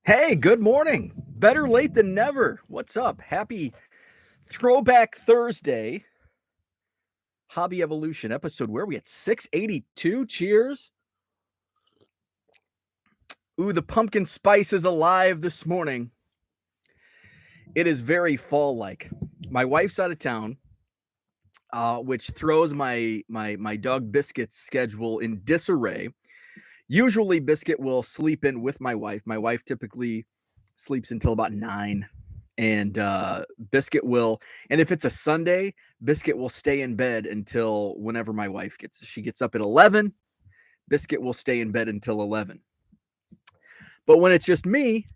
Hey, good morning. Better late than never. What's up? Happy Throwback Thursday. Hobby Evolution episode. Where are we at? 682. Cheers. Ooh, the pumpkin spice is alive this morning. It is very fall-like. My wife's out of town, which throws my dog Biscuit's schedule in disarray. Usually, Biscuit will sleep in with my wife. My wife typically sleeps until about 9. And Biscuit will, and if it's a Sunday, Biscuit will stay in bed until whenever my wife she gets up at 11. Biscuit will stay in bed until 11. But when it's just me,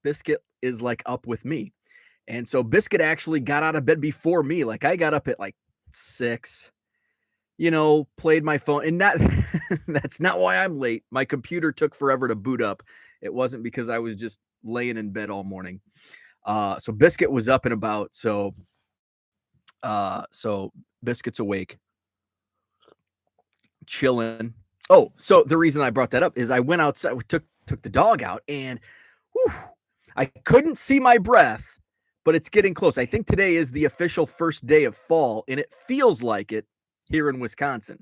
Biscuit is like up with me. And so Biscuit actually got out of bed before me. Like I got up at like 6, played my phone, and that's not why I'm late. My computer took forever to boot up. It wasn't because I was just laying in bed all morning. So Biscuit was up and about. So Biscuit's awake, chilling. Oh, so the reason I brought that up is I went outside, took the dog out, and I couldn't see my breath, but it's getting close. I think today is the official first day of fall, and it feels like it here in Wisconsin.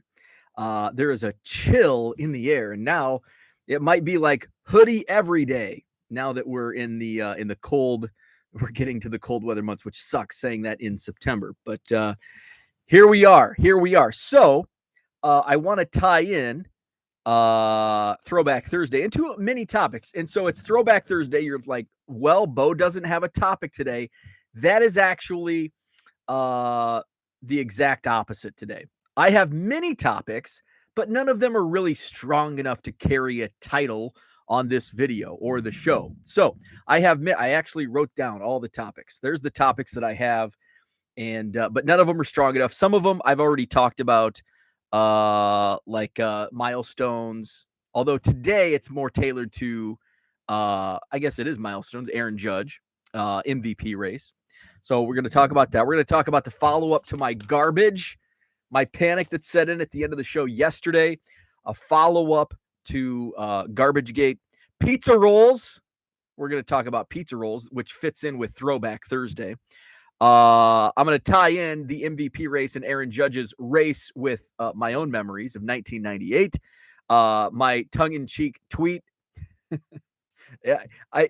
There is a chill in the air, and now it might be like hoodie every day. Now that we're in the cold. We're getting to the cold weather months, which sucks saying that in September. But here we are. So I want to tie in Throwback Thursday into many topics. And so it's Throwback Thursday. You're like, well, Bo doesn't have a topic today. That is actually the exact opposite today. I have many topics, but none of them are really strong enough to carry a title on this video or the show. So I actually wrote down all the topics. There's the topics that I have, and but none of them are strong enough. Some of them I've already talked about, like milestones. Although today it's more tailored to, I guess it is milestones. Aaron Judge, MVP race. So we're going to talk about that. We're going to talk about the follow-up to my garbage, my panic that set in at the end of the show yesterday, a follow-up to Garbage Gate. Pizza rolls. We're going to talk about pizza rolls, which fits in with Throwback Thursday. I'm going to tie in the MVP race and Aaron Judge's race with my own memories of 1998. My tongue-in-cheek tweet. Yeah, I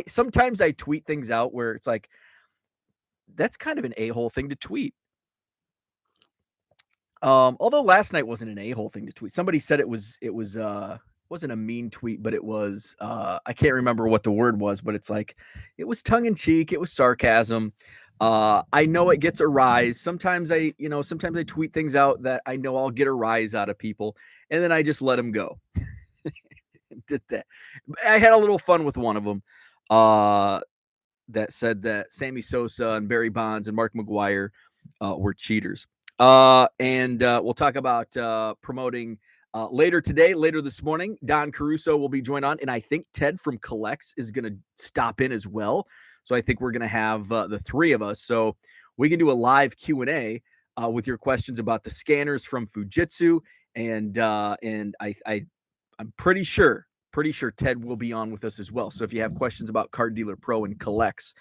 sometimes I tweet things out where it's like, that's kind of an a-hole thing to tweet. Although last night wasn't an a-hole thing to tweet. Somebody said it wasn't a mean tweet, but it was, I can't remember what the word was, but it's like, it was tongue in cheek. It was sarcasm. I know it gets a rise. Sometimes I tweet things out that I know I'll get a rise out of people, and then I just let them go. Did that. I had a little fun with one of them, that said that Sammy Sosa and Barry Bonds and Mark McGwire were cheaters. And we'll talk about promoting later this morning. Don Caruso will be joined on, and I think Ted from Collects is going to stop in as well. So I think we're going to have the three of us. So we can do a live Q&A with your questions about the scanners from Fujitsu, and I'm pretty sure Ted will be on with us as well. So if you have questions about Card Dealer Pro and Collects,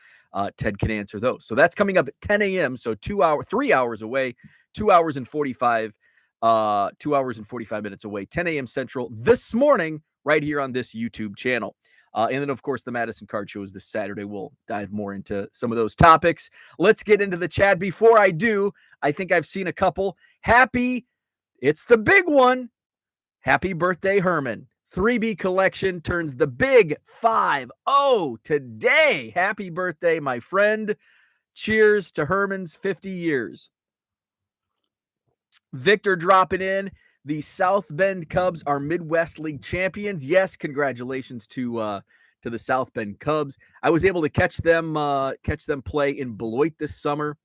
Ted can answer those. So that's coming up at 10 a.m. So 3 hours away, 2 hours and 45 minutes away, 10 a.m. Central this morning, right here on this YouTube channel. And then, of course, the Madison Card Show is this Saturday. We'll dive more into some of those topics. Let's get into the chat. Before I do, I think I've seen a couple. It's the big one. Happy birthday, Herman. 3B Collection turns the big 5-0 today. Happy birthday, my friend. Cheers to Herman's 50 years. Victor dropping in. The South Bend Cubs are Midwest League champions. Yes, congratulations to the South Bend Cubs. I was able to catch them play in Beloit this summer.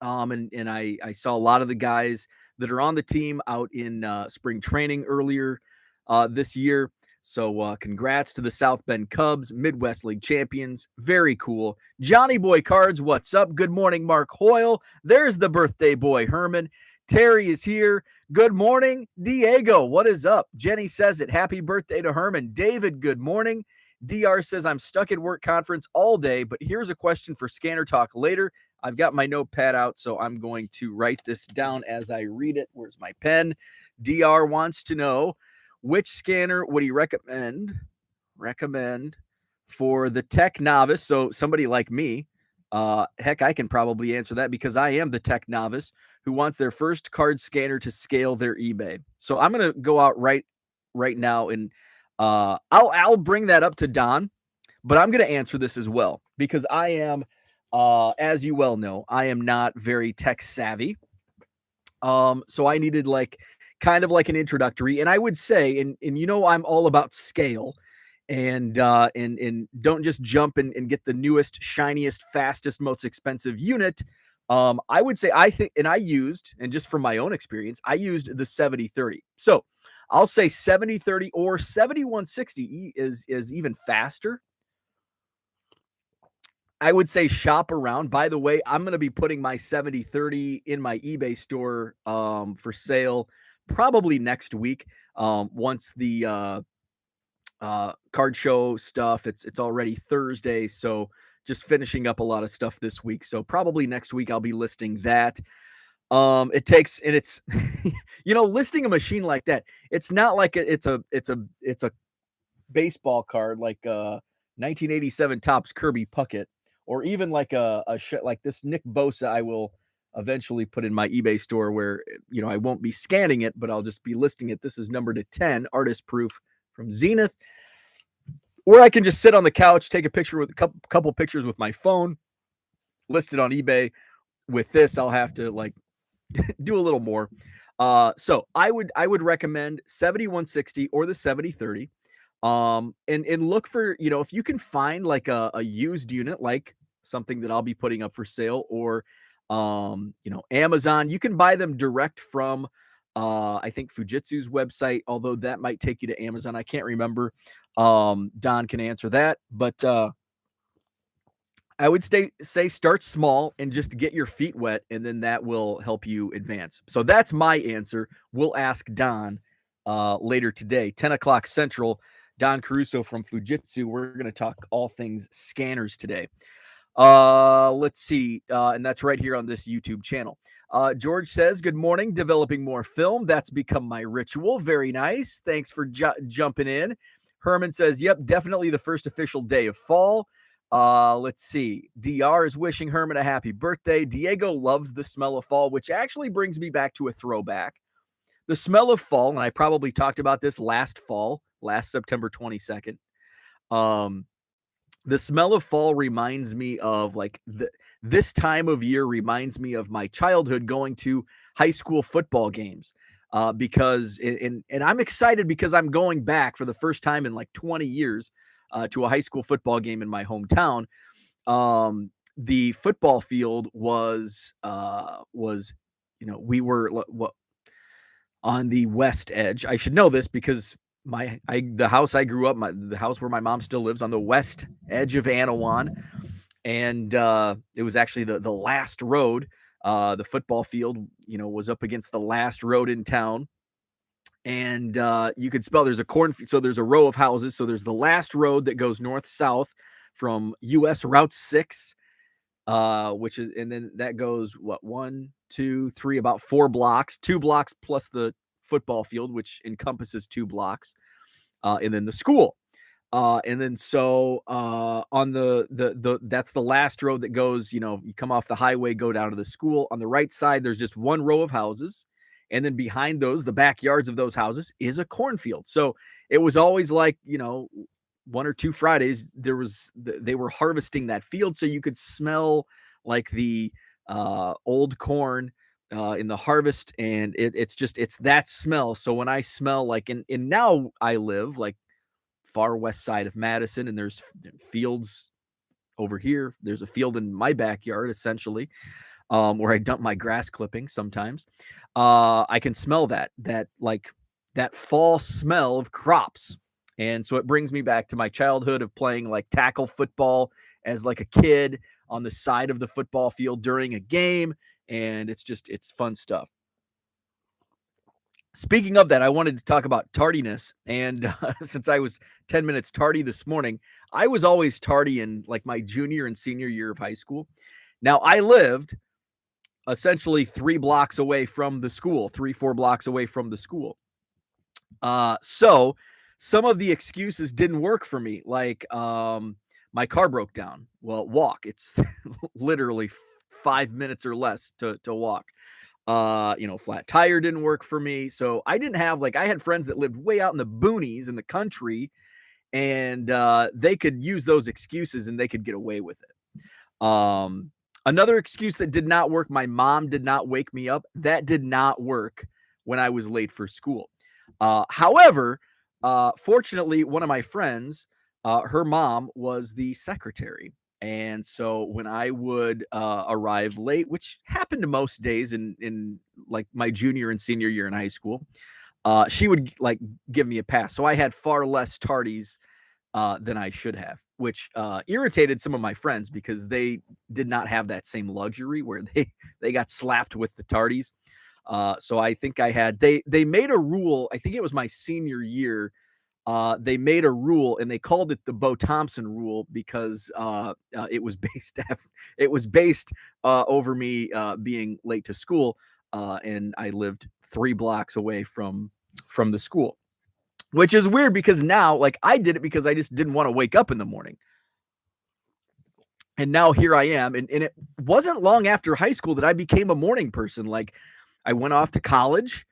And I saw a lot of the guys that are on the team out in spring training earlier this year. So congrats to the South Bend Cubs, Midwest League champions. Very cool. Johnny Boy Cards, what's up? Good morning, Mark Hoyle. There's the birthday boy, Herman. Terry is here. Good morning, Diego. What is up? Jenny says it. Happy birthday to Herman. David, good morning. DR says, I'm stuck at work conference all day, but here's a question for Scanner Talk later. I've got my notepad out, so I'm going to write this down as I read it. Where's my pen? DR wants to know, which scanner would he recommend for the tech novice? So somebody like me, heck, I can probably answer that because I am the tech novice who wants their first card scanner to scale their eBay. So I'm going to go out right now and I'll bring that up to Don, but I'm going to answer this as well because I am, as you well know, I am not very tech savvy. So I needed kind of like an introductory, and I would say, and I'm all about scale, and don't just jump and get the newest, shiniest, fastest, most expensive unit. I would say I think, and I used, and just from my own experience, I used the 7030. So I'll say 7030 or 7160 is even faster. I would say shop around. By the way, I'm going to be putting my 7030 in my eBay store for sale probably next week. Once the card show stuff, it's already Thursday, so just finishing up a lot of stuff this week. So probably next week I'll be listing that. It takes, and it's listing a machine like that, it's not like it's a baseball card like 1987 Topps Kirby Puckett, or even like like this Nick Bosa I will eventually put in my eBay store where I won't be scanning it, but I'll just be listing it. This is numbered to 10, artist proof from Zenith, or I can just sit on the couch, take a picture with a couple pictures with my phone, list it on eBay. With this, I'll have to do a little more. So I would recommend 7160 or the 7030. And look for, if you can find like a used unit, like something that I'll be putting up for sale, or Amazon. You can buy them direct from I think Fujitsu's website, although that might take you to Amazon. I can't remember. Don can answer that, but I would say start small and just get your feet wet, and then that will help you advance. So that's my answer. We'll ask Don later today, 10 o'clock Central. Don Caruso from Fujitsu. We're going to talk all things scanners today. Let's see. And that's right here on this YouTube channel. George says, good morning, developing more film. That's become my ritual. Very nice. Thanks for jumping in. Herman says, yep, definitely the first official day of fall. Let's see. DR is wishing Herman a happy birthday. Diego loves the smell of fall, which actually brings me back to a throwback. The smell of fall, and I probably talked about this last September 22nd. The smell of fall reminds me of this time of year reminds me of my childhood going to high school football games. Because I'm excited because I'm going back for the first time in 20 years to a high school football game in my hometown. The football field was we were on the west edge. I should know this because the house I grew up, the house where my mom still lives, on the west edge of Anawan, and it was actually the last road. The football field, was up against the last road in town, and you could spell. There's a cornfield, so there's a row of houses. So there's the last road that goes north south from US Route 6. Which is, and then that goes 1, 2, 3, about 4 blocks, 2 blocks plus the football field, which encompasses 2 blocks, and then the school. And then so on that's the last road that goes, you come off the highway, go down to the school. On the right side, there's just one row of houses. And then behind those, the backyards of those houses is a cornfield. So it was always 1 or 2 Fridays, they were harvesting that field, so you could smell the old corn in the harvest, and it's that smell. So when I smell in now I live far west side of Madison, and there's fields over here. There's a field in my backyard essentially, where I dump my grass clippings sometimes. I can smell that fall smell of crops. And so it brings me back to my childhood of playing tackle football as a kid on the side of the football field during a game. And it's fun stuff. Speaking of that, I wanted to talk about tardiness. And since I was 10 minutes tardy this morning, I was always tardy in like my junior and senior year of high school. Now, I lived essentially 3 blocks away from the school, 4 blocks away from the school. So some of the excuses didn't work for me. Like, my car broke down. Well, walk. It's literally 5 minutes or less to walk. Flat tire didn't work for me. So I didn't have I had friends that lived way out in the boonies in the country, and they could use those excuses and they could get away with it. Another excuse that did not work, my mom did not wake me up. That did not work when I was late for school. However, fortunately, one of my friends, her mom was the secretary. And so when I would arrive late, which happened to most days in like my junior and senior year in high school, she would give me a pass. So I had far less tardies than I should have, which irritated some of my friends because they did not have that same luxury where they got slapped with the tardies. So I think they made a rule. I think it was my senior year. They made a rule and they called it the Bo Thompson rule because it was based over me being late to school, and I lived 3 blocks away from the school, which is weird because now I did it because I just didn't want to wake up in the morning. And now here I am, and it wasn't long after high school that I became a morning person. I went off to college.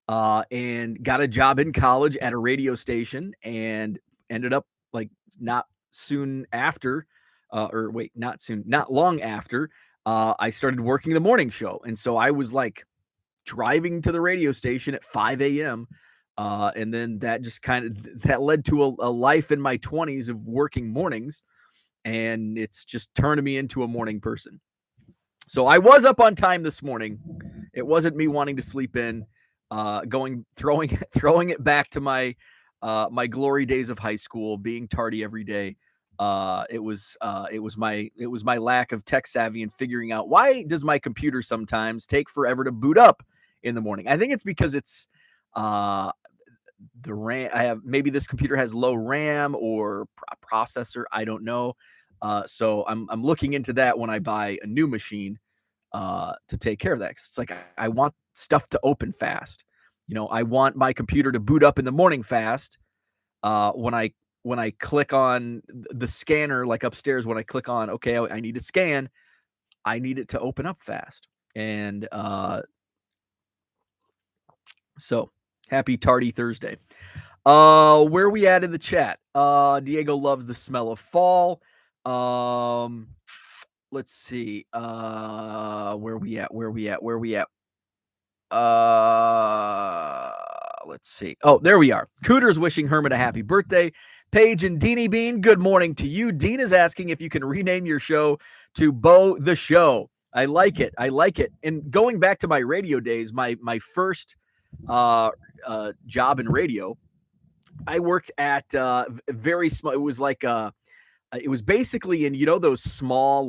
And got a job in college at a radio station and ended up not long after, I started working the morning show. And so I was driving to the radio station at 5 a.m. And then that just that led to a life in my 20s of working mornings. And it's just turned me into a morning person. So I was up on time this morning. It wasn't me wanting to sleep in. Throwing it back to my glory days of high school, being tardy every day. It was my lack of tech savvy and figuring out why does my computer sometimes take forever to boot up in the morning. I think it's because it's the RAM. Maybe this computer has low RAM or processor. I don't know. So I'm looking into that when I buy a new machine. To take care of that. It's I want stuff to open fast. I want my computer to boot up in the morning fast. When I click on the scanner, upstairs, when I click on, okay, I need to scan, I need it to open up fast. And so happy tardy Thursday. Where are we at in the chat? Diego loves the smell of fall. Let's see. Where we at? Let's see. Oh, there we are. Cooter's wishing Herman a happy birthday. Paige and Deanie Bean, good morning to you. Dean is asking if you can rename your show to Bo the Show. I like it. And going back to my radio days, my first job in radio, I worked at very small. It was it was basically in those small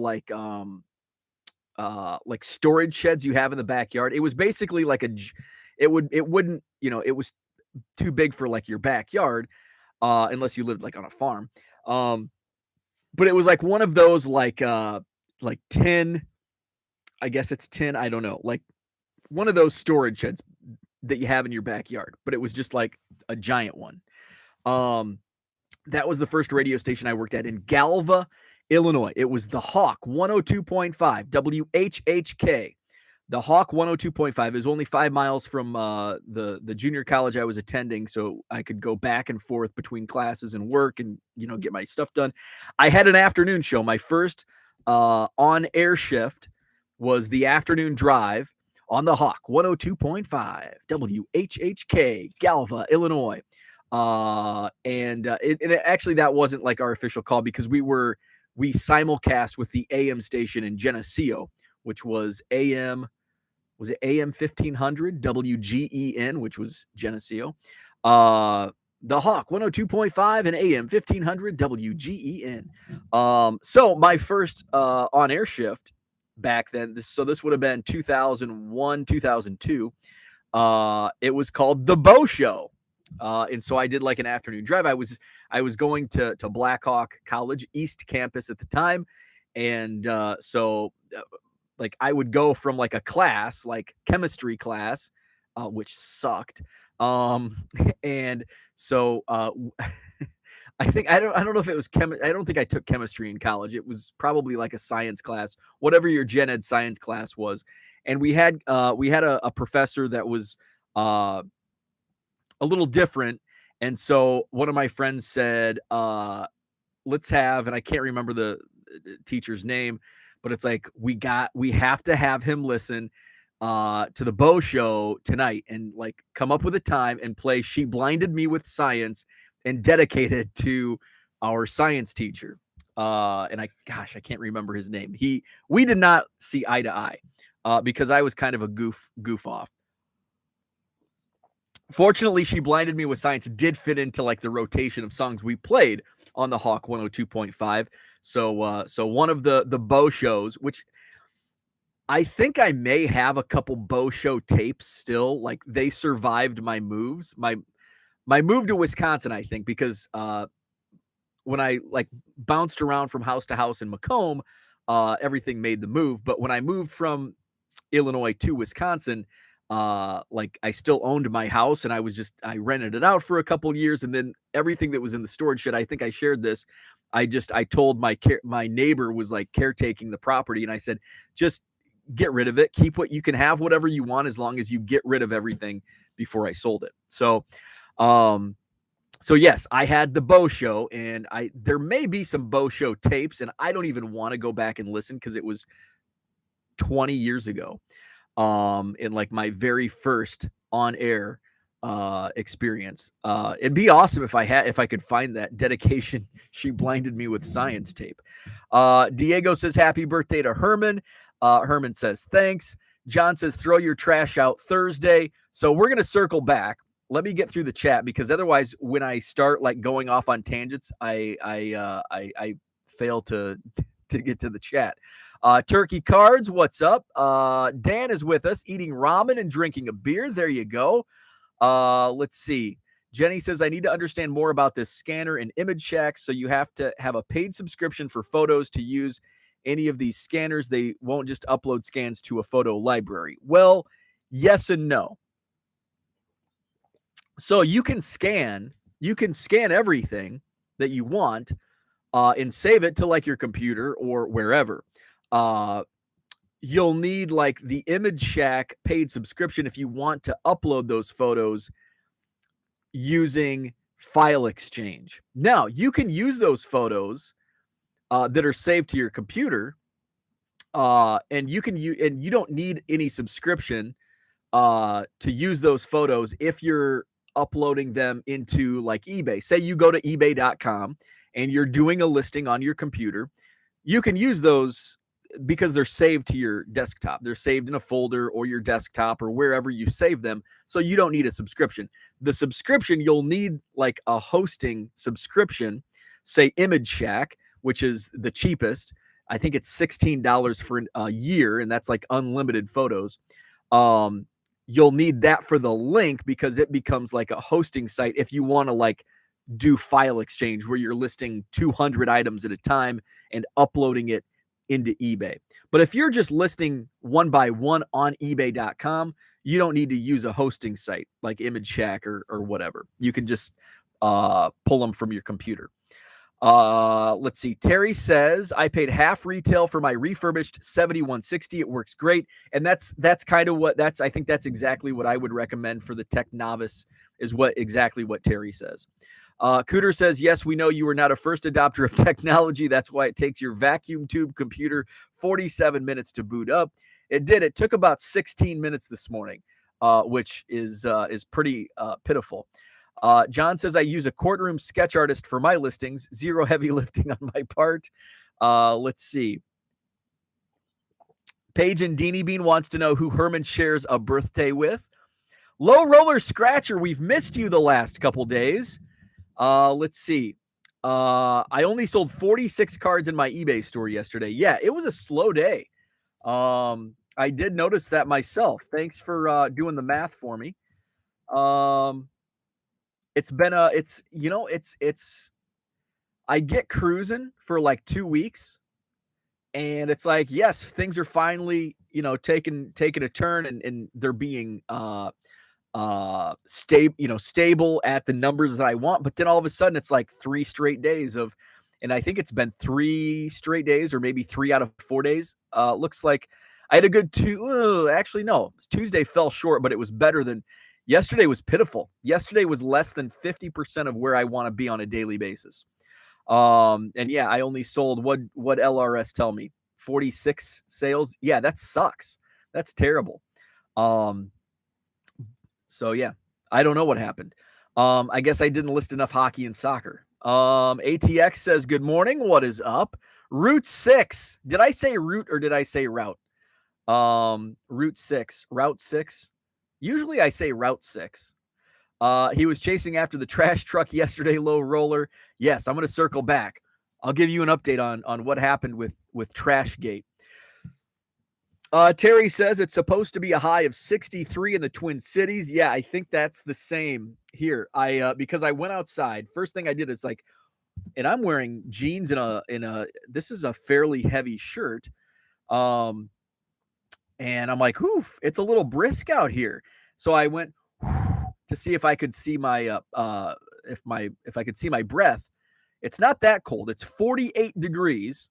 storage sheds you have in the backyard. It was basically it wouldn't it was too big for your backyard unless you lived on a farm. But it was one of those tin, I guess it's tin, I don't know, one of those storage sheds that you have in your backyard, but it was just a giant one. That was the first radio station I worked at in Galva, Illinois. It was the Hawk 102.5 WHHK. The Hawk 102.5 is only 5 miles from the junior college I was attending, so I could go back and forth between classes and work and get my stuff done. I had an afternoon show. My first on-air shift was the afternoon drive on the Hawk 102.5 WHHK, Galva, Illinois. And actually that wasn't our official call because we simulcast with the AM station in Geneseo, which was AM 1500 WGEN, which was Geneseo. The Hawk 102.5 and AM 1500 WGEN. So my first on-air shift back then, this would have been 2001, 2002. It was called The Bow Show. And so I did like an afternoon drive. I was going to Blackhawk College East Campus at the time. And so like I would go from like a class, like chemistry class, which sucked. And so I don't know if it was I don't think I took chemistry in college. It was probably like a science class, whatever your gen ed science class was. And we had a professor that was a little different. And so one of my friends said, let's have, and I can't remember the teacher's name, but it's like, we have to have him listen to the Bow Show tonight and like come up with a time and play She Blinded Me with Science and dedicate it to our science teacher. And I can't remember his name. We did not see eye to eye because I was kind of a goof off. Fortunately, She Blinded Me with Science did fit into like the rotation of songs we played on the Hawk 102.5. So one of the Bow shows, which I think I may have a couple Bow show tapes still, like they survived my moves. My move to Wisconsin, I think, because when I like bounced around from house to house in Macomb, everything made the move. But when I moved from Illinois to Wisconsin, like I still owned my house and I rented it out for a couple years, and then everything that was in the storage shed, I think I shared this. I told my neighbor was like caretaking the property, and I said, just get rid of it. Keep what you can have, whatever you want, as long as you get rid of everything before I sold it. So yes, I had the Bow Show, and there may be some Bow Show tapes, and I don't even want to go back and listen because it was 20 years ago. In like my very first on air experience. It'd be awesome if I could find that dedication She Blinded Me with Science tape. Diego says happy birthday to Herman. Herman says thanks. John says throw your trash out Thursday. So we're gonna circle back. Let me get through the chat, because otherwise when I start like going off on tangents, I fail to get to the chat. Turkey Cards, what's up? Dan is with us eating ramen and drinking a beer. There you go. Let's see. Jenny says, I need to understand more about this scanner and image shack. So you have to have a paid subscription for photos to use any of these scanners. They won't just upload scans to a photo library. Well, yes and no. So you can scan everything that you want and save it to like your computer or wherever. You'll need like the Image Shack paid subscription if you want to upload those photos using File Exchange. Now, you can use those photos that are saved to your computer, and you don't need any subscription to use those photos if you're uploading them into like eBay. Say you go to ebay.com and you're doing a listing on your computer. You can use those because they're saved to your desktop. They're saved in a folder or your desktop or wherever you save them. So you don't need a subscription. The subscription, you'll need like a hosting subscription, say Image Shack, which is the cheapest. I think it's $16 for a year, and that's like unlimited photos. You'll need that for the link because it becomes like a hosting site if you want to like do File Exchange where you're listing 200 items at a time and uploading it into eBay. But if you're just listing one by one on ebay.com, you don't need to use a hosting site like Image Shack or whatever. You can just pull them from your computer. Let's see. Terry says, I paid half retail for my refurbished 7160. It works great. And that's kind of I think that's exactly what I would recommend for the tech novice, is exactly what Terry says. Cooter says, yes, we know you were not a first adopter of technology. That's why it takes your vacuum tube computer 47 minutes to boot up. It did. It took about 16 minutes this morning, which is pretty pitiful. John says, I use a courtroom sketch artist for my listings. Zero heavy lifting on my part. Let's see. Paige and Deanie Bean wants to know who Herman shares a birthday with. Low Roller Scratcher, we've missed you the last couple days. Let's see. I only sold 46 cards in my eBay store yesterday. Yeah, it was a slow day. I I did notice that myself. Thanks for doing the math for me. Um, it's been a, it's I get cruising for like 2 weeks, and it's like, yes, things are finally, taking a turn, and they're being stable at the numbers that I want. But then all of a sudden it's like 3 straight days of, and I think it's been 3 straight days, or maybe 3 out of 4 days. Looks like I had a good actually no, Tuesday fell short, but it was better than yesterday. Was pitiful. Yesterday was less than 50% of where I want to be on a daily basis. And yeah, I only sold what LRS tell me 46 sales. Yeah, that sucks. That's terrible. Um, so yeah, I don't know what happened. I guess I didn't list enough hockey and soccer. ATX says, good morning. What is up? Route 6. Did I say route or did I say route? Route 6. Route 6. Usually I say Route 6. He was chasing after the trash truck yesterday, low roller. Yes, I'm going to circle back. I'll give you an update on what happened with Trashgate. Terry says it's supposed to be a high of 63 in the Twin Cities. Yeah, I think that's the same here. Because I went outside. First thing I did is like, and I'm wearing jeans in a this is a fairly heavy shirt. And I'm like, oof, it's a little brisk out here. So I went to see if I could see my if I could see my breath. It's not that cold. It's 48 degrees.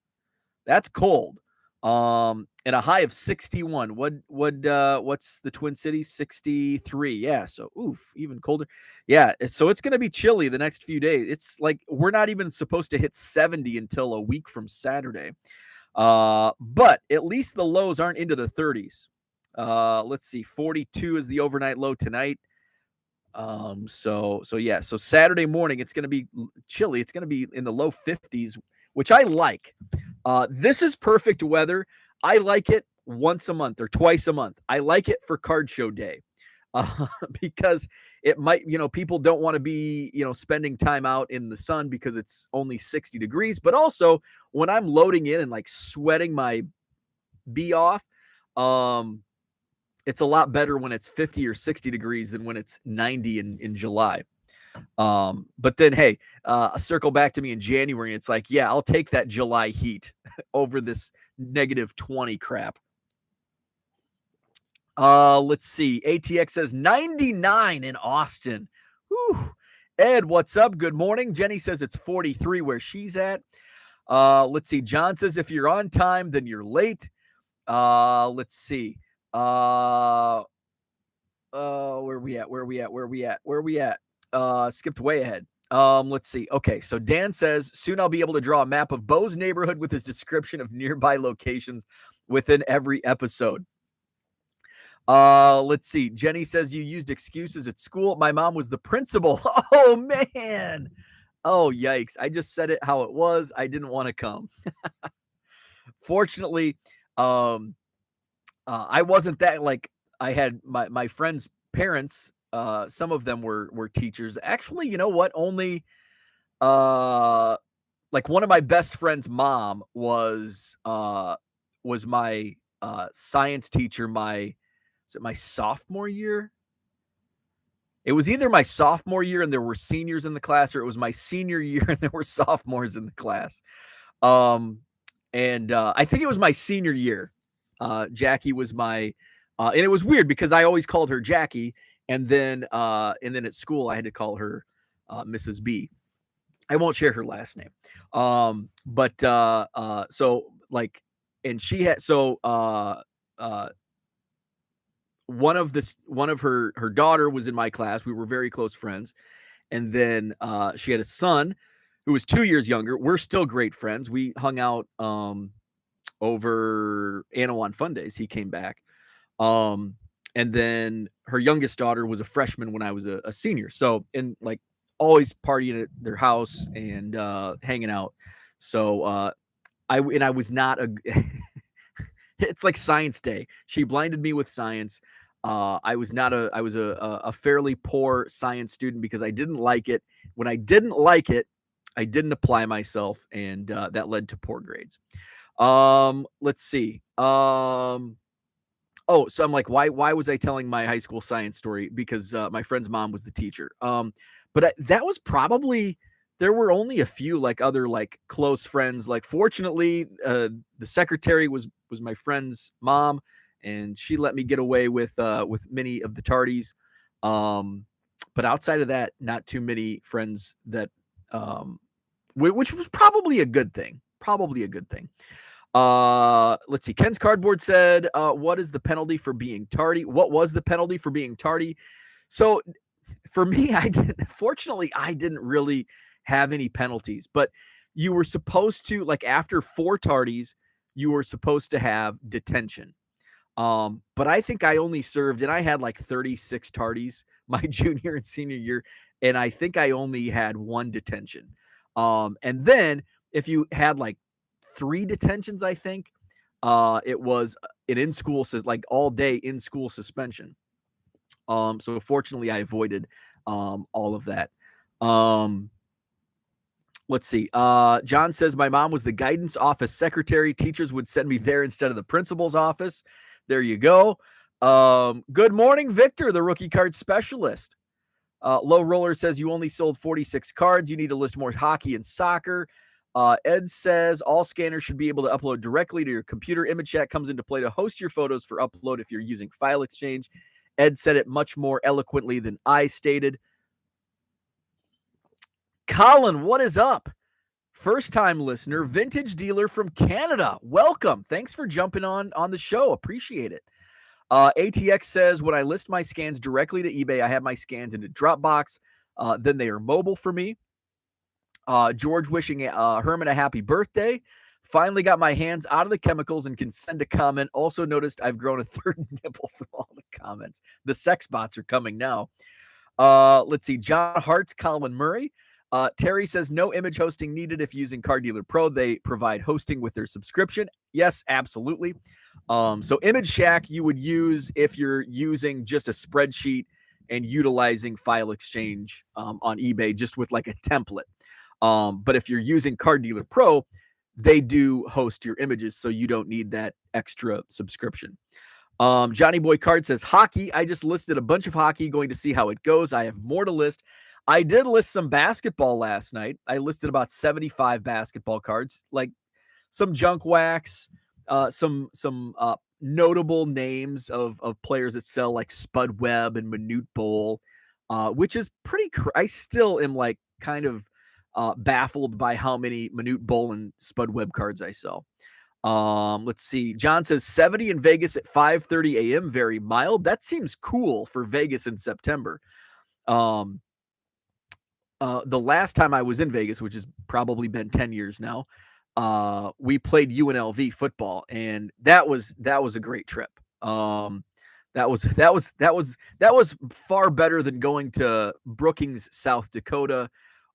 That's cold. And a high of 61. What's the Twin Cities? 63. Yeah, so oof, even colder. Yeah, so it's going to be chilly the next few days. It's like we're not even supposed to hit 70 until a week from Saturday. But at least the lows aren't into the 30s. Let's see. 42 is the overnight low tonight. So yeah, so Saturday morning it's going to be chilly. It's going to be in the low 50s, which I like. This is perfect weather. I like it once a month or twice a month. I like it for card show day. Because it might, people don't want to be, spending time out in the sun because it's only 60 degrees, but also when I'm loading in and like sweating my bee off, it's a lot better when it's 50 or 60 degrees than when it's 90 in July. But then, hey, circle back to me in January, and it's like, yeah, I'll take that July heat over this negative 20 crap. Let's see. ATX says 99 in Austin. Whew. Ed, what's up? Good morning. Jenny says it's 43 where she's at. Let's see. John says if you're on time, then you're late. Let's see. Where we at? Skipped way ahead. Let's see. Okay, so Dan says soon I'll be able to draw a map of Bo's neighborhood with his description of nearby locations within every episode. Let's see. Jenny says you used excuses at school. My mom was the principal. Oh man. Oh yikes. I just said it how it was. I didn't want to come. Fortunately, I wasn't that, like, I had my friends' parents, some of them were teachers. Actually, you know what? Only like one of my best friend's mom was my science teacher my sophomore year? It was either my sophomore year and there were seniors in the class, or it was my senior year and there were sophomores in the class. And I think it was my senior year. Jackie was my, and it was weird because I always called her Jackie, and then at school I had to call her Mrs. B. I won't share her last name. But so like, and she had one of her daughter was in my class. We were very close friends, and then she had a son who was 2 years younger. We're still great friends. We hung out over Anawan Fun Days. He came back. And then her youngest daughter was a freshman when I was a senior. So, and like always partying at their house and hanging out. So I was not a it's like science day. She blinded me with science. I was a fairly poor science student because I didn't like it. When I didn't like it, I didn't apply myself, and that led to poor grades. Let's see. Oh, so I'm like, why was I telling my high school science story? Because my friend's mom was the teacher. But that was probably, there were only a few like other like close friends. Like fortunately, the secretary was my friend's mom, and she let me get away with many of the tardies. But outside of that, not too many friends that, which was probably a good thing. Probably a good thing. Let's see. Ken's Cardboard said, what is the penalty for being tardy? What was the penalty for being tardy? So for me, fortunately, I didn't really have any penalties, but you were supposed to, like, after 4 tardies, you were supposed to have detention. But I think I only served, and I had like 36 tardies my junior and senior year, and I think I only had 1 detention. And then if you had like 3 detentions, I think it was an in-school, like all day in-school suspension. So fortunately, I avoided all of that. Let's see. John says, my mom was the guidance office secretary. Teachers would send me there instead of the principal's office. There you go. Good morning, Victor, the rookie card specialist. Low Roller says, you only sold 46 cards. You need to list more hockey and soccer. Ed says, all scanners should be able to upload directly to your computer. Image Chat comes into play to host your photos for upload if you're using File Exchange. Ed said it much more eloquently than I stated. Colin, what is up? First-time listener, vintage dealer from Canada. Welcome. Thanks for jumping on the show. Appreciate it. ATX says, when I list my scans directly to eBay, I have my scans into Dropbox. Then they are mobile for me. George wishing Herman a happy birthday. Finally got my hands out of the chemicals and can send a comment. Also noticed I've grown a 3rd nipple from all the comments. The sex bots are coming now. Let's see. John Hart's Colin Murray. Terry says, no image hosting needed if using Card Dealer Pro. They provide hosting with their subscription. Yes, absolutely. So Image Shack you would use if you're using just a spreadsheet and utilizing File Exchange on eBay just with like a template. But if you're using Card Dealer Pro, they do host your images, so you don't need that extra subscription. Johnny Boy Card says, hockey. I just listed a bunch of hockey, going to see how it goes. I have more to list. I did list some basketball last night. I listed about 75 basketball cards, like some junk wax, some notable names of players that sell, like Spud Webb and Manute Bol, which is pretty. I still am like kind of baffled by how many Manute Bol and Spud Webb cards I sell. Let's see. John says 70 in Vegas at 5:30 a.m. Very mild. That seems cool for Vegas in September. The last time I was in Vegas, which has probably been 10 years now, we played UNLV football, and that was a great trip. That was far better than going to Brookings, South Dakota,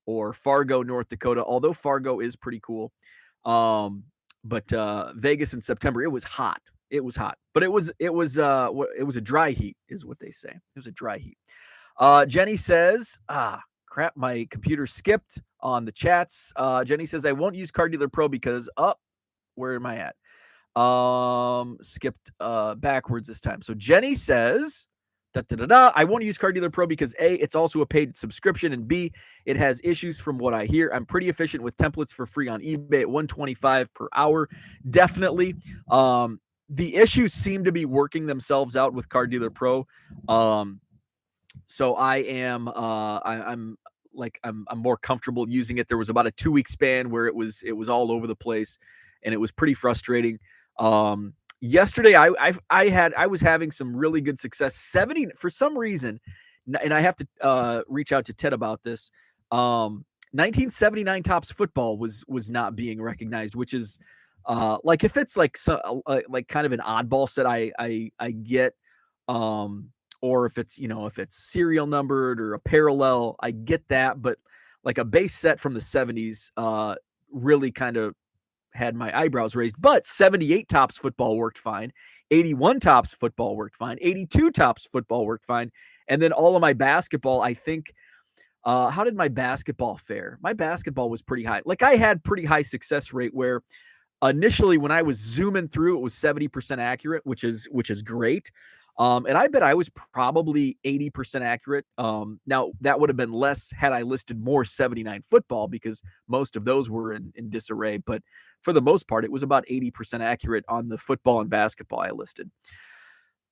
or Fargo, North Dakota. Although Fargo is pretty cool, but Vegas in September, it was hot. It was hot, but it was a dry heat, is what they say. It was a dry heat. Jenny says, crap, my computer skipped on the chats. Jenny says, I won't use Card Dealer Pro because, where am I at? Skipped backwards this time. So Jenny says, I won't use Card Dealer Pro because A, it's also a paid subscription, and B, it has issues from what I hear. I'm pretty efficient with templates for free on eBay at $125 per hour. Definitely. The issues seem to be working themselves out with Card Dealer Pro. So I am, I'm more comfortable using it. There was about a 2-week span where it was all over the place, and it was pretty frustrating. Yesterday I was having some really good success. 70 for some reason, and I have to reach out to Ted about this. 1979 Topps football was not being recognized, which is like if it's like like kind of an oddball set I get. Or if it's, if it's serial numbered or a parallel, I get that. But like a base set from the 70s really kind of had my eyebrows raised. But 78 Topps football worked fine. 81 Topps football worked fine. 82 Topps football worked fine. And then all of my basketball, I think, how did my basketball fare? My basketball was pretty high. Like I had pretty high success rate where Initially, when I was zooming through, it was 70% accurate, which is great. And I bet I was probably 80% accurate. Now that would have been less had I listed more 79 football, because most of those were in disarray. But for the most part, it was about 80% accurate on the football and basketball I listed.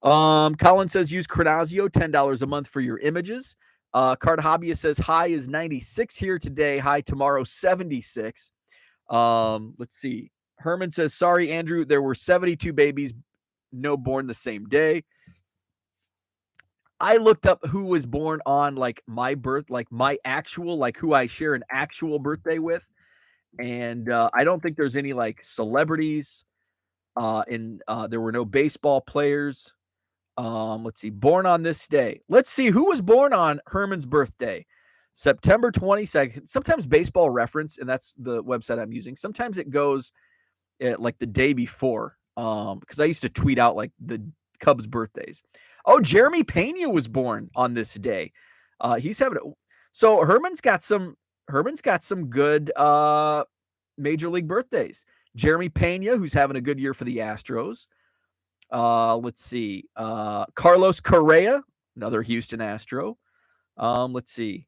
Colin says use Chronazio, $10 a month for your images. Card Hobbyist says high is 96 here today, high tomorrow 76. Let's see. Herman says, sorry, Andrew, there were 72 babies, no born the same day. I looked up who was born on like my birth, like my actual, like who I share an actual birthday with. And I don't think there's any like celebrities. There were no baseball players. Let's see, born on this day. Let's see who was born on Herman's birthday. September 22nd. Sometimes Baseball Reference, and that's the website I'm using. Sometimes it goes like the day before, because I used to tweet out like the Cubs birthdays. Oh, Jeremy Pena was born on this day. He's having so Herman's got some good major league birthdays. Jeremy Pena, who's having a good year for the Astros. Let's see. Carlos Correa, another Houston Astro. Let's see.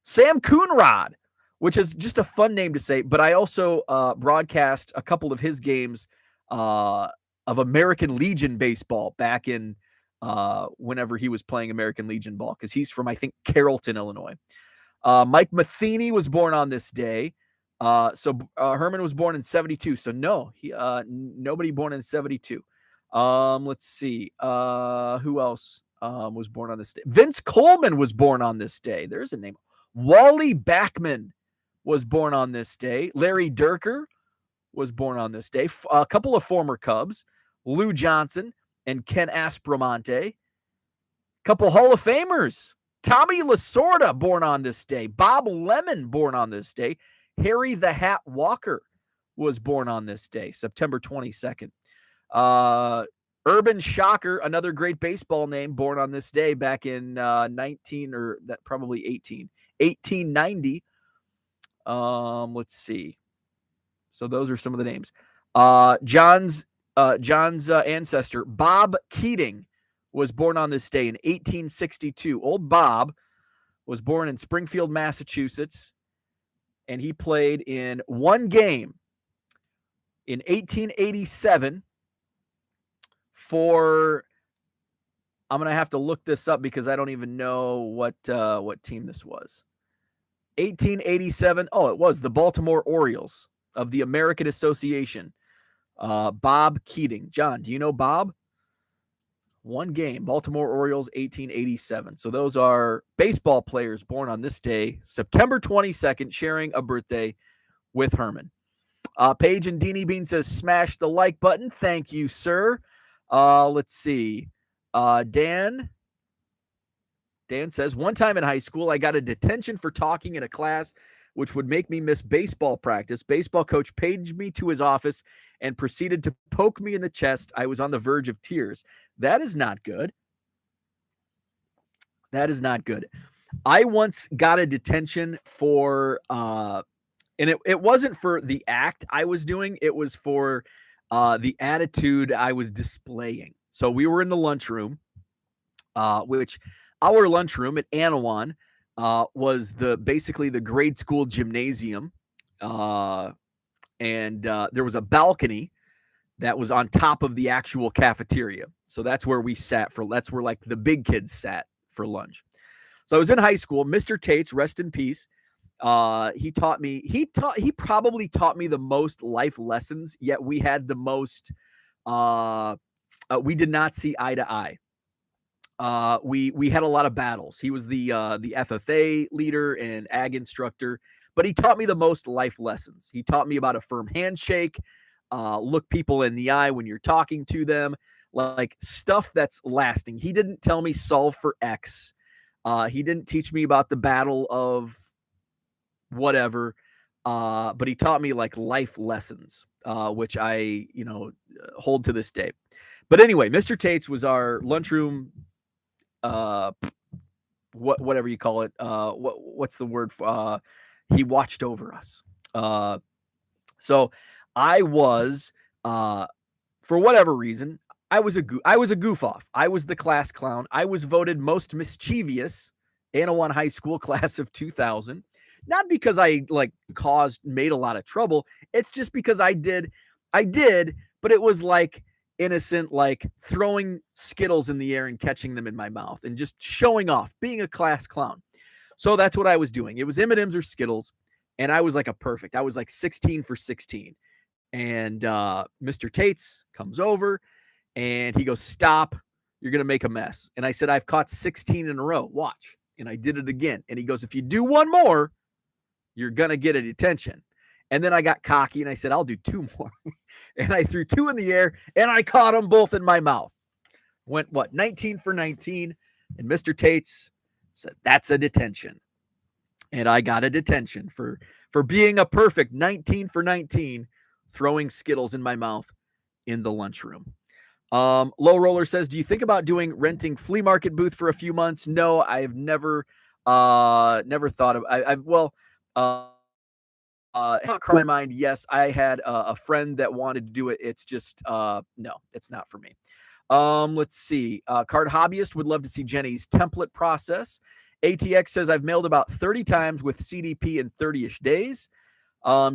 Sam Coonrod, which is just a fun name to say, but I also broadcast a couple of his games of American Legion baseball back in whenever he was playing American Legion ball, because he's from, I think, Carrollton, Illinois. Mike Matheny was born on this day. So Herman was born in 72. So no, nobody born in 72. Let's see. Who else was born on this day? Vince Coleman was born on this day. There's a name. Wally Backman was born on this day. Larry Durker was born on this day. A couple of former Cubs, Lou Johnson and Ken Aspromonte. Couple Hall of Famers. Tommy Lasorda born on this day. Bob Lemon born on this day. Harry the Hat Walker was born on this day, September 22nd. Urban Shocker, another great baseball name, born on this day back in 1890. Let's see. So those are some of the names. John's ancestor, Bob Keating, was born on this day in 1862. Old Bob was born in Springfield, Massachusetts, and he played in one game in 1887 for, I'm going to have to look this up because I don't even know what team this was. 1887. Oh, it was the Baltimore Orioles of the American Association. Bob Keating. John, do you know Bob? One game, Baltimore Orioles, 1887. So those are baseball players born on this day, September 22nd, sharing a birthday with Herman. Paige and Deanie Bean says, smash the like button. Thank you, sir. Let's see. Dan says, one time in high school, I got a detention for talking in a class which would make me miss baseball practice. Baseball coach paged me to his office and proceeded to poke me in the chest. I was on the verge of tears. That is not good. That is not good. I once got a detention for, and it wasn't for the act I was doing. It was for the attitude I was displaying. So we were in the lunchroom, which our lunchroom at Anawan was basically the grade school gymnasium. And there was a balcony that was on top of the actual cafeteria. So that's where we sat that's where like the big kids sat for lunch. So I was in high school. Mr. Tates, rest in peace. He probably taught me the most life lessons, yet we had the most, we did not see eye to eye. We had a lot of battles. He was the FFA leader and ag instructor, but he taught me the most life lessons. He taught me about a firm handshake, look people in the eye when you're talking to them, like stuff that's lasting. He didn't tell me solve for X. He didn't teach me about the battle of whatever, but he taught me like life lessons, which I, hold to this day. But anyway, Mr. Tates was our lunchroom, whatever you call it. What's the word for, he watched over us. So I was, for whatever reason, I was a goof off. I was the class clown. I was voted most mischievous in a high school class of 2000. Not because I made a lot of trouble. It's just because I did, but it was like innocent, like throwing Skittles in the air and catching them in my mouth and just showing off, being a class clown. So that's what I was doing. It was M&Ms or Skittles, and I was like I was like 16 for 16. And Mr. Tates comes over and he goes, "Stop, you're going to make a mess." And I said, "I've caught 16 in a row. Watch." And I did it again. And he goes, "If you do one more, you're going to get a detention." And then I got cocky and I said, "I'll do 2 more." And I threw 2 in the air and I caught them both in my mouth. Went 19 for 19. And Mr. Tates said, "That's a detention." And I got a detention for being a perfect 19 for 19, throwing Skittles in my mouth in the lunchroom. Low Roller says, "Do you think about renting flea market booth for a few months?" No, I've never thought of. In my mind, yes, I had a friend that wanted to do it. It's just no, it's not for me. Let's see. Card Hobbyist would love to see Jenny's template process. ATX says, "I've mailed about 30 times with CDP in 30-ish days."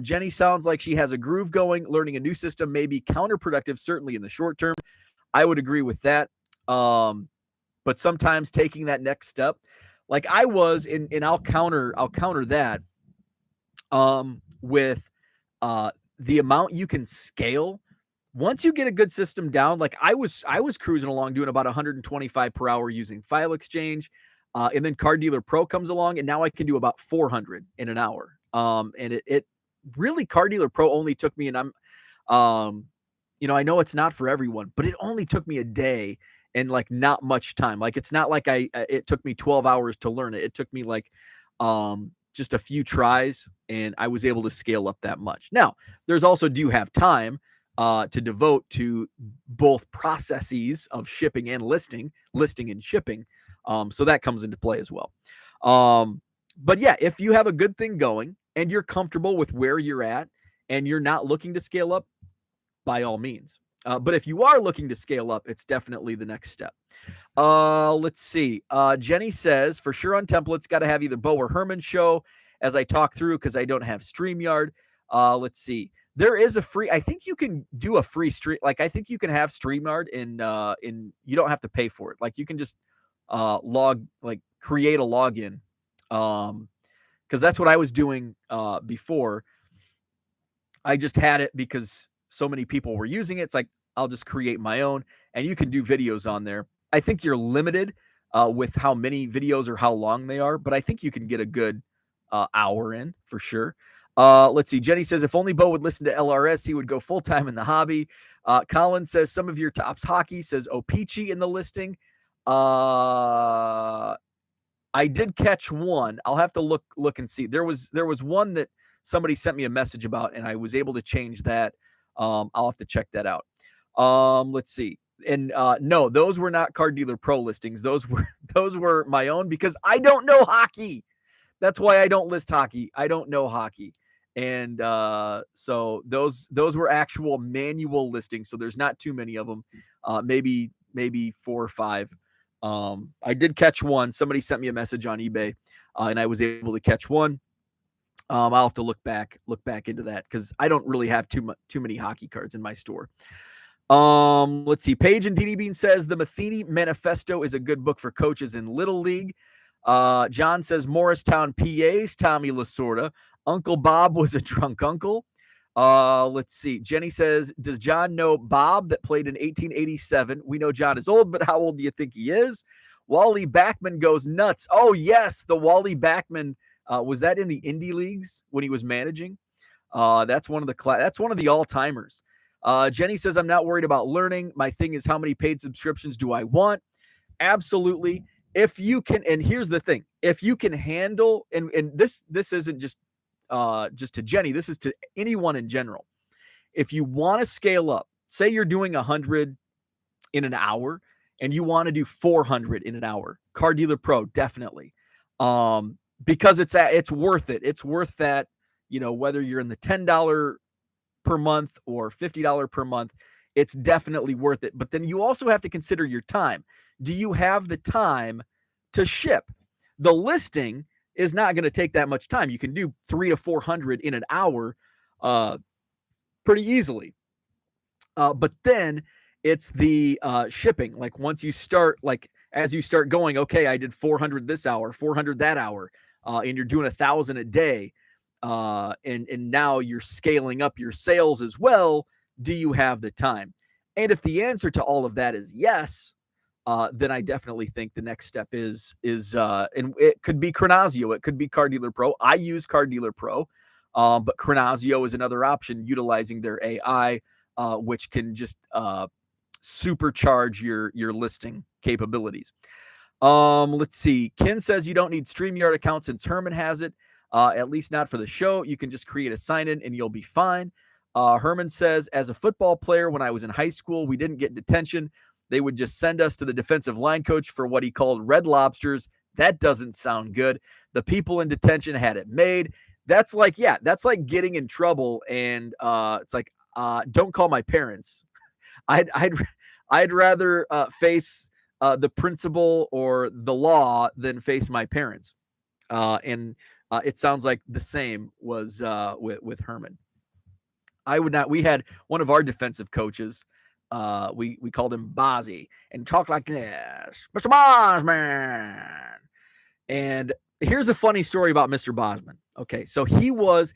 Jenny sounds like she has a groove going. Learning a new system may be counterproductive, certainly in the short term. I would agree with that. But sometimes taking that next step, like I was, and I'll counter that with the amount you can scale. Once you get a good system down, like I was cruising along doing about 125 per hour using File Exchange. And then Card Dealer Pro comes along, and now I can do about 400 in an hour. And it really, Card Dealer Pro only took me, and I'm, I know it's not for everyone, but it only took me a day and like not much time. Like it's not like it took me 12 hours to learn it. It took me like just a few tries, and I was able to scale up that much. Now, there's also, do you have time to devote to both processes of shipping and listing and shipping? So that comes into play as well. But yeah, if you have a good thing going and you're comfortable with where you're at and you're not looking to scale up, by all means. But if you are looking to scale up, it's definitely the next step. Let's see. Jenny says, "For sure on templates, got to have either Bo or Herman show as I talk through because I don't have StreamYard." Let's see. There is a free, I think you can do a free stream. Like I think you can have StreamYard in you don't have to pay for it. Like you can just create a login. Because that's what I was doing before. I just had it because so many people were using it. It's like, I'll just create my own, and you can do videos on there. I think you're limited with how many videos or how long they are, but I think you can get a good hour in for sure. Let's see. Jenny says, "If only Bo would listen to LRS, he would go full-time in the hobby." Colin says, "Some of your tops hockey," says Opeachy in the listing. I did catch one. I'll have to look and see. There was one that somebody sent me a message about, and I was able to change that. I'll have to check that out. Let's see. And no, those were not Card Dealer Pro listings. Those were my own because I don't know hockey. That's why I don't list hockey. I don't know hockey. And so those were actual manual listings. So there's not too many of them. Maybe 4 or 5. I did catch one. Somebody sent me a message on eBay, and I was able to catch one. I'll have to look back into that because I don't really have too many hockey cards in my store. Let's see. Paige and DD Bean says the Matheny Manifesto is a good book for coaches in Little League. John says Morristown, PA's Tommy Lasorda. Uncle Bob was a drunk uncle. Let's see. Jenny says, "Does John know Bob that played in 1887? We know John is old, but how old do you think he is?" Wally Backman goes nuts. Oh, yes. The Wally Backman. Was that in the indie leagues when he was managing? That's one of the all-timers. Jenny says, "I'm not worried about learning. My thing is how many paid subscriptions do I want?" Absolutely. If you can, and here's the thing, if you can handle, and this isn't just to Jenny, this is to anyone in general. If you want to scale up, say you're doing 100 in an hour and you want to do 400 in an hour, Card Dealer Pro, definitely. Because it's worth it. It's worth that, whether you're in the $10 per month or $50 per month, it's definitely worth it. But then you also have to consider your time. Do you have the time to ship? The listing is not going to take that much time. You can do 300 to 400 in an hour pretty easily. But then it's the shipping. Like once you start, like as you start going, okay, I did 400 this hour, 400 that hour, and you're doing 1,000 a day, and now you're scaling up your sales as well. Do you have the time? And if the answer to all of that is yes, then I definitely think the next step is and it could be Chronazio, it could be Car Dealer Pro. I use Car Dealer Pro, but Chronazio is another option utilizing their AI, which can just supercharge your listing capabilities. Let's see. Ken says you don't need StreamYard account since Herman has it. At least not for the show. You can just create a sign-in and you'll be fine. Herman says, as a football player, when I was in high school, we didn't get detention. They would just send us to the defensive line coach for what he called red lobsters. That doesn't sound good. The people in detention had it made. That's like, yeah, that's like getting in trouble. And it's like, don't call my parents. I'd rather face the principal or the law than face my parents. And it sounds like the same was with Herman. I would not. We had one of our defensive coaches. We called him Bozzy and talked like this, Mr. Bosman. And here's a funny story about Mr. Bosman. Okay, so he was.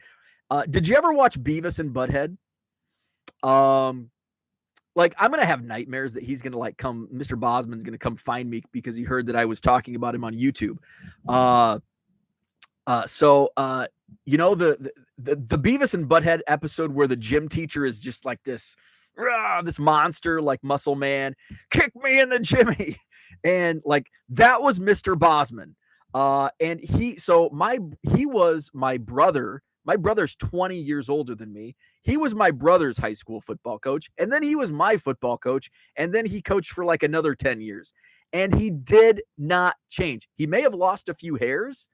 Did you ever watch Beavis and Butthead? Like I'm gonna have nightmares that he's gonna like come. Mr. Bosman's gonna come find me because he heard that I was talking about him on YouTube. So you know the Beavis and Butthead episode where the gym teacher is just like this monster, like muscle man, kick me in the Jimmy, and like that was Mr. Bosman. And he was my brother. My brother's 20 years older than me. He was my brother's high school football coach, and then he was my football coach, and then he coached for like another 10 years, and he did not change. He may have lost a few hairs.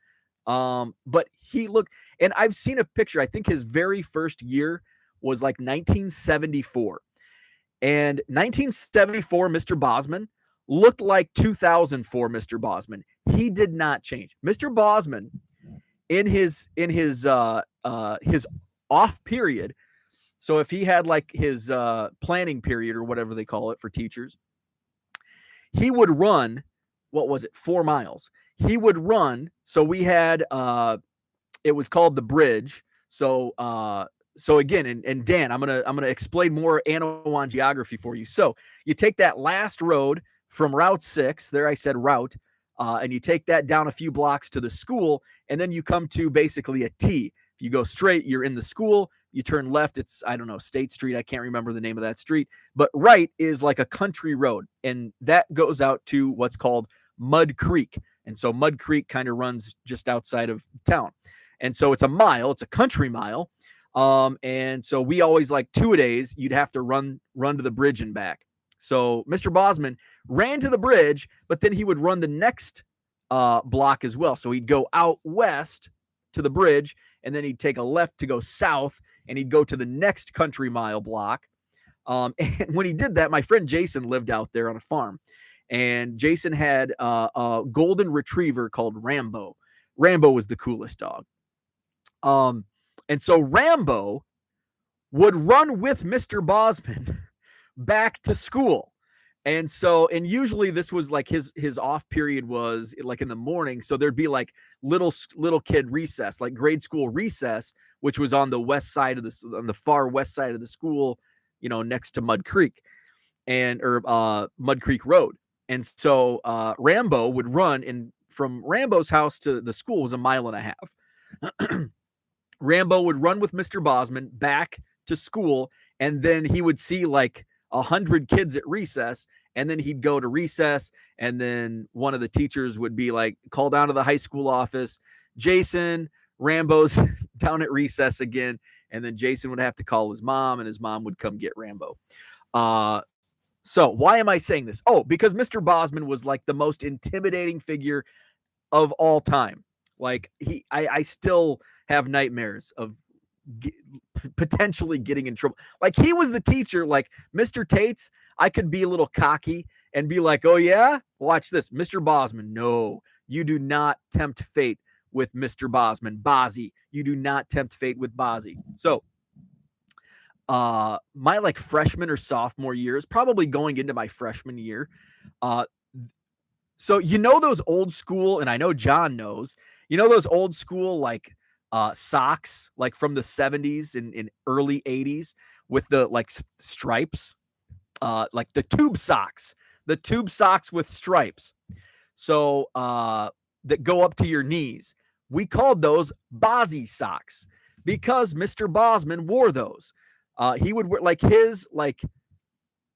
But he looked, and I've seen a picture. I think his very first year was like 1974. And 1974, Mr. Bosman looked like 2004 Mr. Bosman. He did not change. Mr. Bosman in his off period. So if he had like his planning period or whatever they call it for teachers, he would run, what was it, 4 miles. He would run. So we had, it was called the bridge. So again, and Dan, I'm gonna explain more Anawan geography for you. So you take that last road from Route 6. There I said route, and you take that down a few blocks to the school, and then you come to basically a T. If you go straight, you're in the school. You turn left, it's, I don't know, State Street. I can't remember the name of that street. But right is like a country road, and that goes out to what's called Mud Creek. And so Mud Creek kind of runs just outside of town. And so it's a mile, it's a country mile. And so we always like 2-a-days, you'd have to run to the bridge and back. So Mr. Bosman ran to the bridge, but then he would run the next block as well. So he'd go out west to the bridge, and then he'd take a left to go south, and he'd go to the next country mile block. And when he did that, my friend Jason lived out there on a farm. And Jason had a golden retriever called Rambo. Rambo was the coolest dog. And so Rambo would run with Mr. Bosman back to school. And so, and usually this was like his off period was like in the morning. So there'd be like little kid recess, like grade school recess, which was on the far west side of the school, you know, next to Mud Creek or Mud Creek Road. And so Rambo would run, and from Rambo's house to the school was 1.5 miles. Rambo would run with Mr. Bosman back to school, and then he would see like 100 kids at recess, and then he'd go to recess, and then one of the teachers would be like, call down to the high school office, Jason, Rambo's down at recess again, and then Jason would have to call his mom, and his mom would come get Rambo. So why am I saying this? Oh, because Mr. Bosman was like the most intimidating figure of all time. Like I still have nightmares of potentially getting in trouble. Like he was the teacher, like Mr. Tate's, I could be a little cocky and be like, oh yeah, watch this. Mr. Bosman, no, you do not tempt fate with Mr. Bosman. Bozzy, you do not tempt fate with Bozzy. So my like freshman or sophomore years, probably going into my freshman year. So you know those old school, and I know John knows, you know those old school like socks like from the 70s and early 80s with the like stripes, like the tube socks with stripes. So that go up to your knees. We called those Bozzy socks because Mr. Bosman wore those. He would wear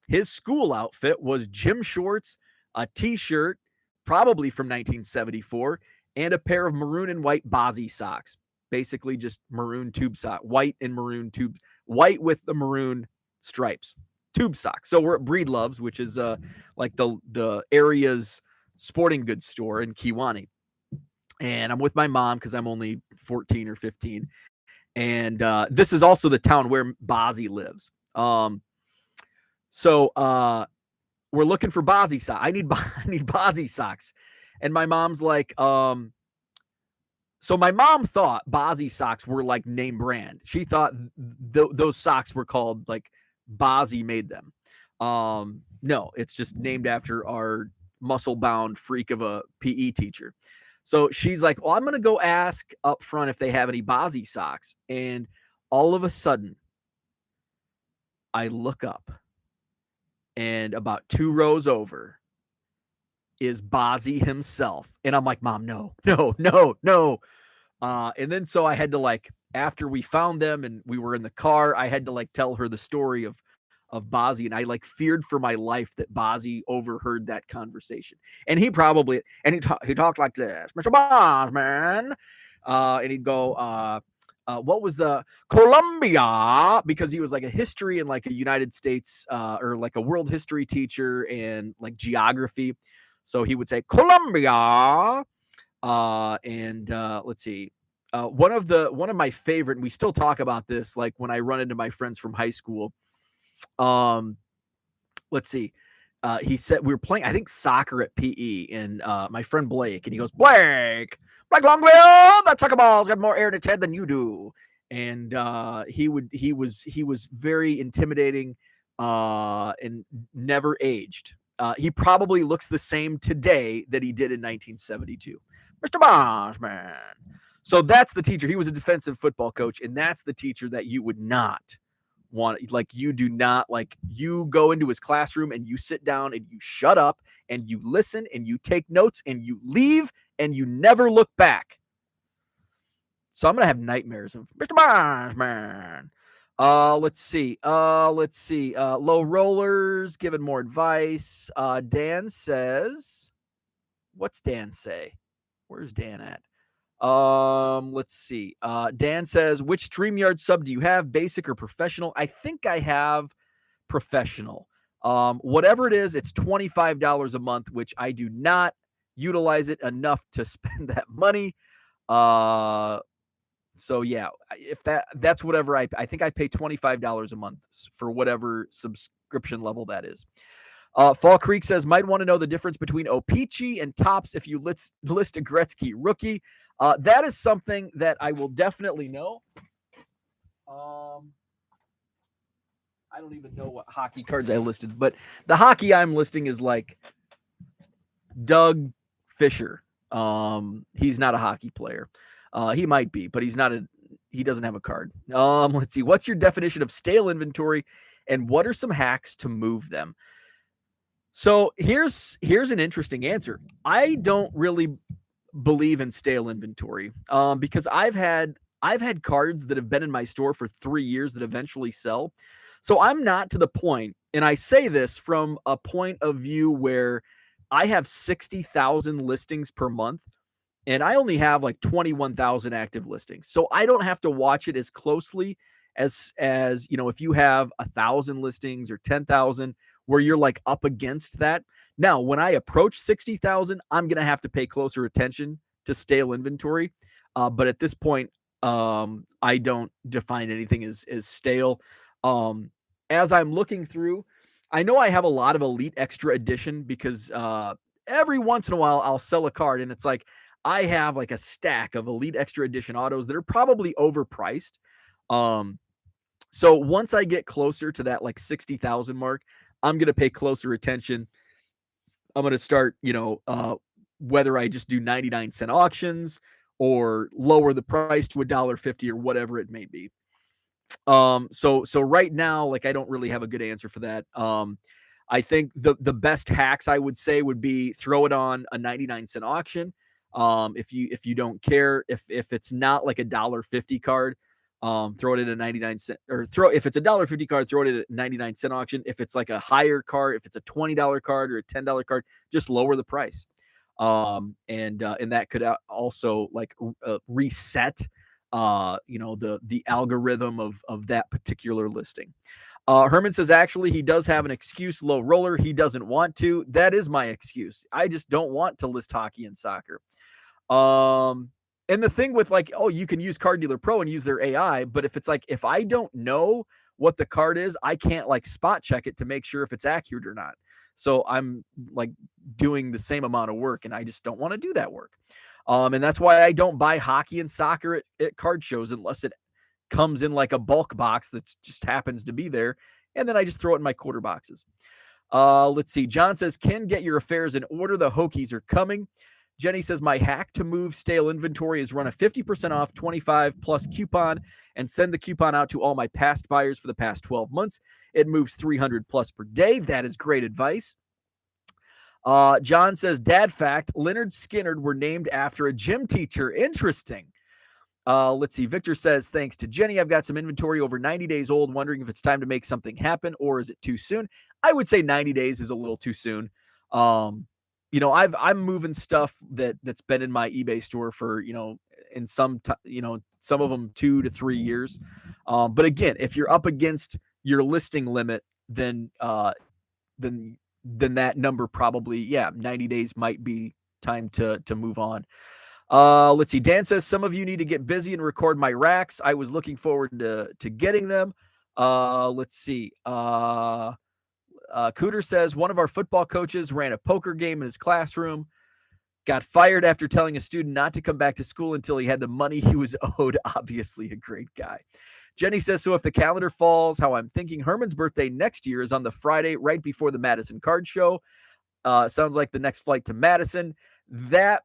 his school outfit was gym shorts, a t-shirt, probably from 1974, and a pair of maroon and white Bozzy socks. Basically just maroon tube sock, white and maroon tube, white with the maroon stripes, tube socks. So we're at Breedlove's, which is like the area's sporting goods store in Kiwani. And I'm with my mom because I'm only 14 or 15. And this is also the town where Bozzy lives. So we're looking for Bozzy socks. I need Bozzy socks. And my mom's like, so my mom thought Bozzy socks were like name brand. She thought those socks were called like Bozzy made them. No, it's just named after our muscle-bound freak of a PE teacher. So she's like, well, I'm going to go ask up front if they have any Bozzy socks. And all of a sudden, I look up, and about 2 rows over is Bozzy himself. And I'm like, Mom, no. And then so I had to like, after we found them and we were in the car, I had to like tell her the story of Bozzy, and I like feared for my life that Bozzy overheard that conversation. And he probably, and he talked like this, Mr. Bosman, and he'd go, what was the Columbia? Because he was like a history and like a United States or like a world history teacher and like geography. So he would say Columbia, and let's see. One of my favorite, and we still talk about this, like when I run into my friends from high school. Let's see. He said we were playing, I think, soccer at PE, and my friend Blake, and he goes, Blake Longville, that soccer ball's got more air in its head than you do. And he was very intimidating and never aged. He probably looks the same today that he did in 1972. Mr. Bosman. So that's the teacher. He was a defensive football coach, and that's the teacher that you would not want. Like, you do not, like, you go into his classroom and you sit down and you shut up and you listen and you take notes and you leave and you never look back. So I'm going to have nightmares of Mr. Bosman. Let's see. Low rollers giving more advice. Dan says, what's Dan say? Where's Dan at? Let's see. Dan says, which StreamYard sub do you have, basic or professional? I think I have professional. Whatever it is, it's $25 a month, which I do not utilize it enough to spend that money. So yeah, if that's whatever I think I pay $25 a month for whatever subscription level that is. Fall Creek says, might want to know the difference between O-Pee-Chee and Topps if you list a Gretzky rookie. That is something that I will definitely know. I don't even know what hockey cards I listed, but the hockey I'm listing is like Doug Fisher. He's not a hockey player. He might be, but he doesn't have a card. Let's see. What's your definition of stale inventory, and what are some hacks to move them? So here's an interesting answer. I don't really believe in stale inventory because I've had cards that have been in my store for 3 years that eventually sell. So I'm not to the point, and I say this from a point of view where I have 60,000 listings per month, and I only have like 21,000 active listings. So I don't have to watch it as closely as if you have 1,000 listings or 10,000 where you're like up against that. Now, when I approach 60,000, I'm going to have to pay closer attention to stale inventory. But at this point, I don't define anything as stale. As I'm looking through, I know I have a lot of Elite Extra Edition because every once in a while I'll sell a card and it's like I have like a stack of Elite Extra Edition autos that are probably overpriced. So once I get closer to that like 60,000 mark, I'm going to pay closer attention. I'm going to start, whether I just do 99-cent auctions or lower the price to $1.50 or whatever it may be. So right now, like I don't really have a good answer for that. I think the best hacks I would say would be throw it on a 99-cent auction. If you don't care, if it's not like $1.50 card, throw it at a 99-cent, or if it's $1.50 card, throw it at a 99-cent auction. If it's like a higher card, if it's a $20 card or a $10 card, just lower the price. And that could also like reset the algorithm of that particular listing. Herman says, actually, he does have an excuse, low roller. He doesn't want to. That is my excuse. I just don't want to list hockey and soccer. And the thing with like, oh, you can use Card Dealer Pro and use their AI, but if I don't know what the card is, I can't like spot check it to make sure if it's accurate or not. So I'm like doing the same amount of work and I just don't want to do that work. And that's why I don't buy hockey and soccer at card shows unless it comes in like a bulk box that just happens to be there. And then I just throw it in my quarter boxes. Let's see. John says, Ken, get your affairs in order. The Hokies are coming. Jenny says, my hack to move stale inventory is run a 50% off 25 plus coupon and send the coupon out to all my past buyers for the past 12 months. It moves 300 plus per day. That is great advice. John says, dad fact, Leonard Skinner were named after a gym teacher. Interesting. Let's see. Victor says, thanks to Jenny, I've got some inventory over 90 days old, wondering if it's time to make something happen or is it too soon? I would say 90 days is a little too soon. I'm moving stuff that's been in my eBay store for, in some of them 2 to 3 years. But again, if you're up against your listing limit, then that number probably, 90 days might be time to move on. Let's see. Dan says, some of you need to get busy and record my racks. I was looking forward to getting them. Let's see. Cooter says, one of our football coaches ran a poker game in his classroom, got fired after telling a student not to come back to school until he had the money he was owed. Obviously a great guy. Jenny says, so if the calendar falls, how I'm thinking Herman's birthday next year is on the Friday right before the Madison Card Show. Sounds like the next flight to Madison. That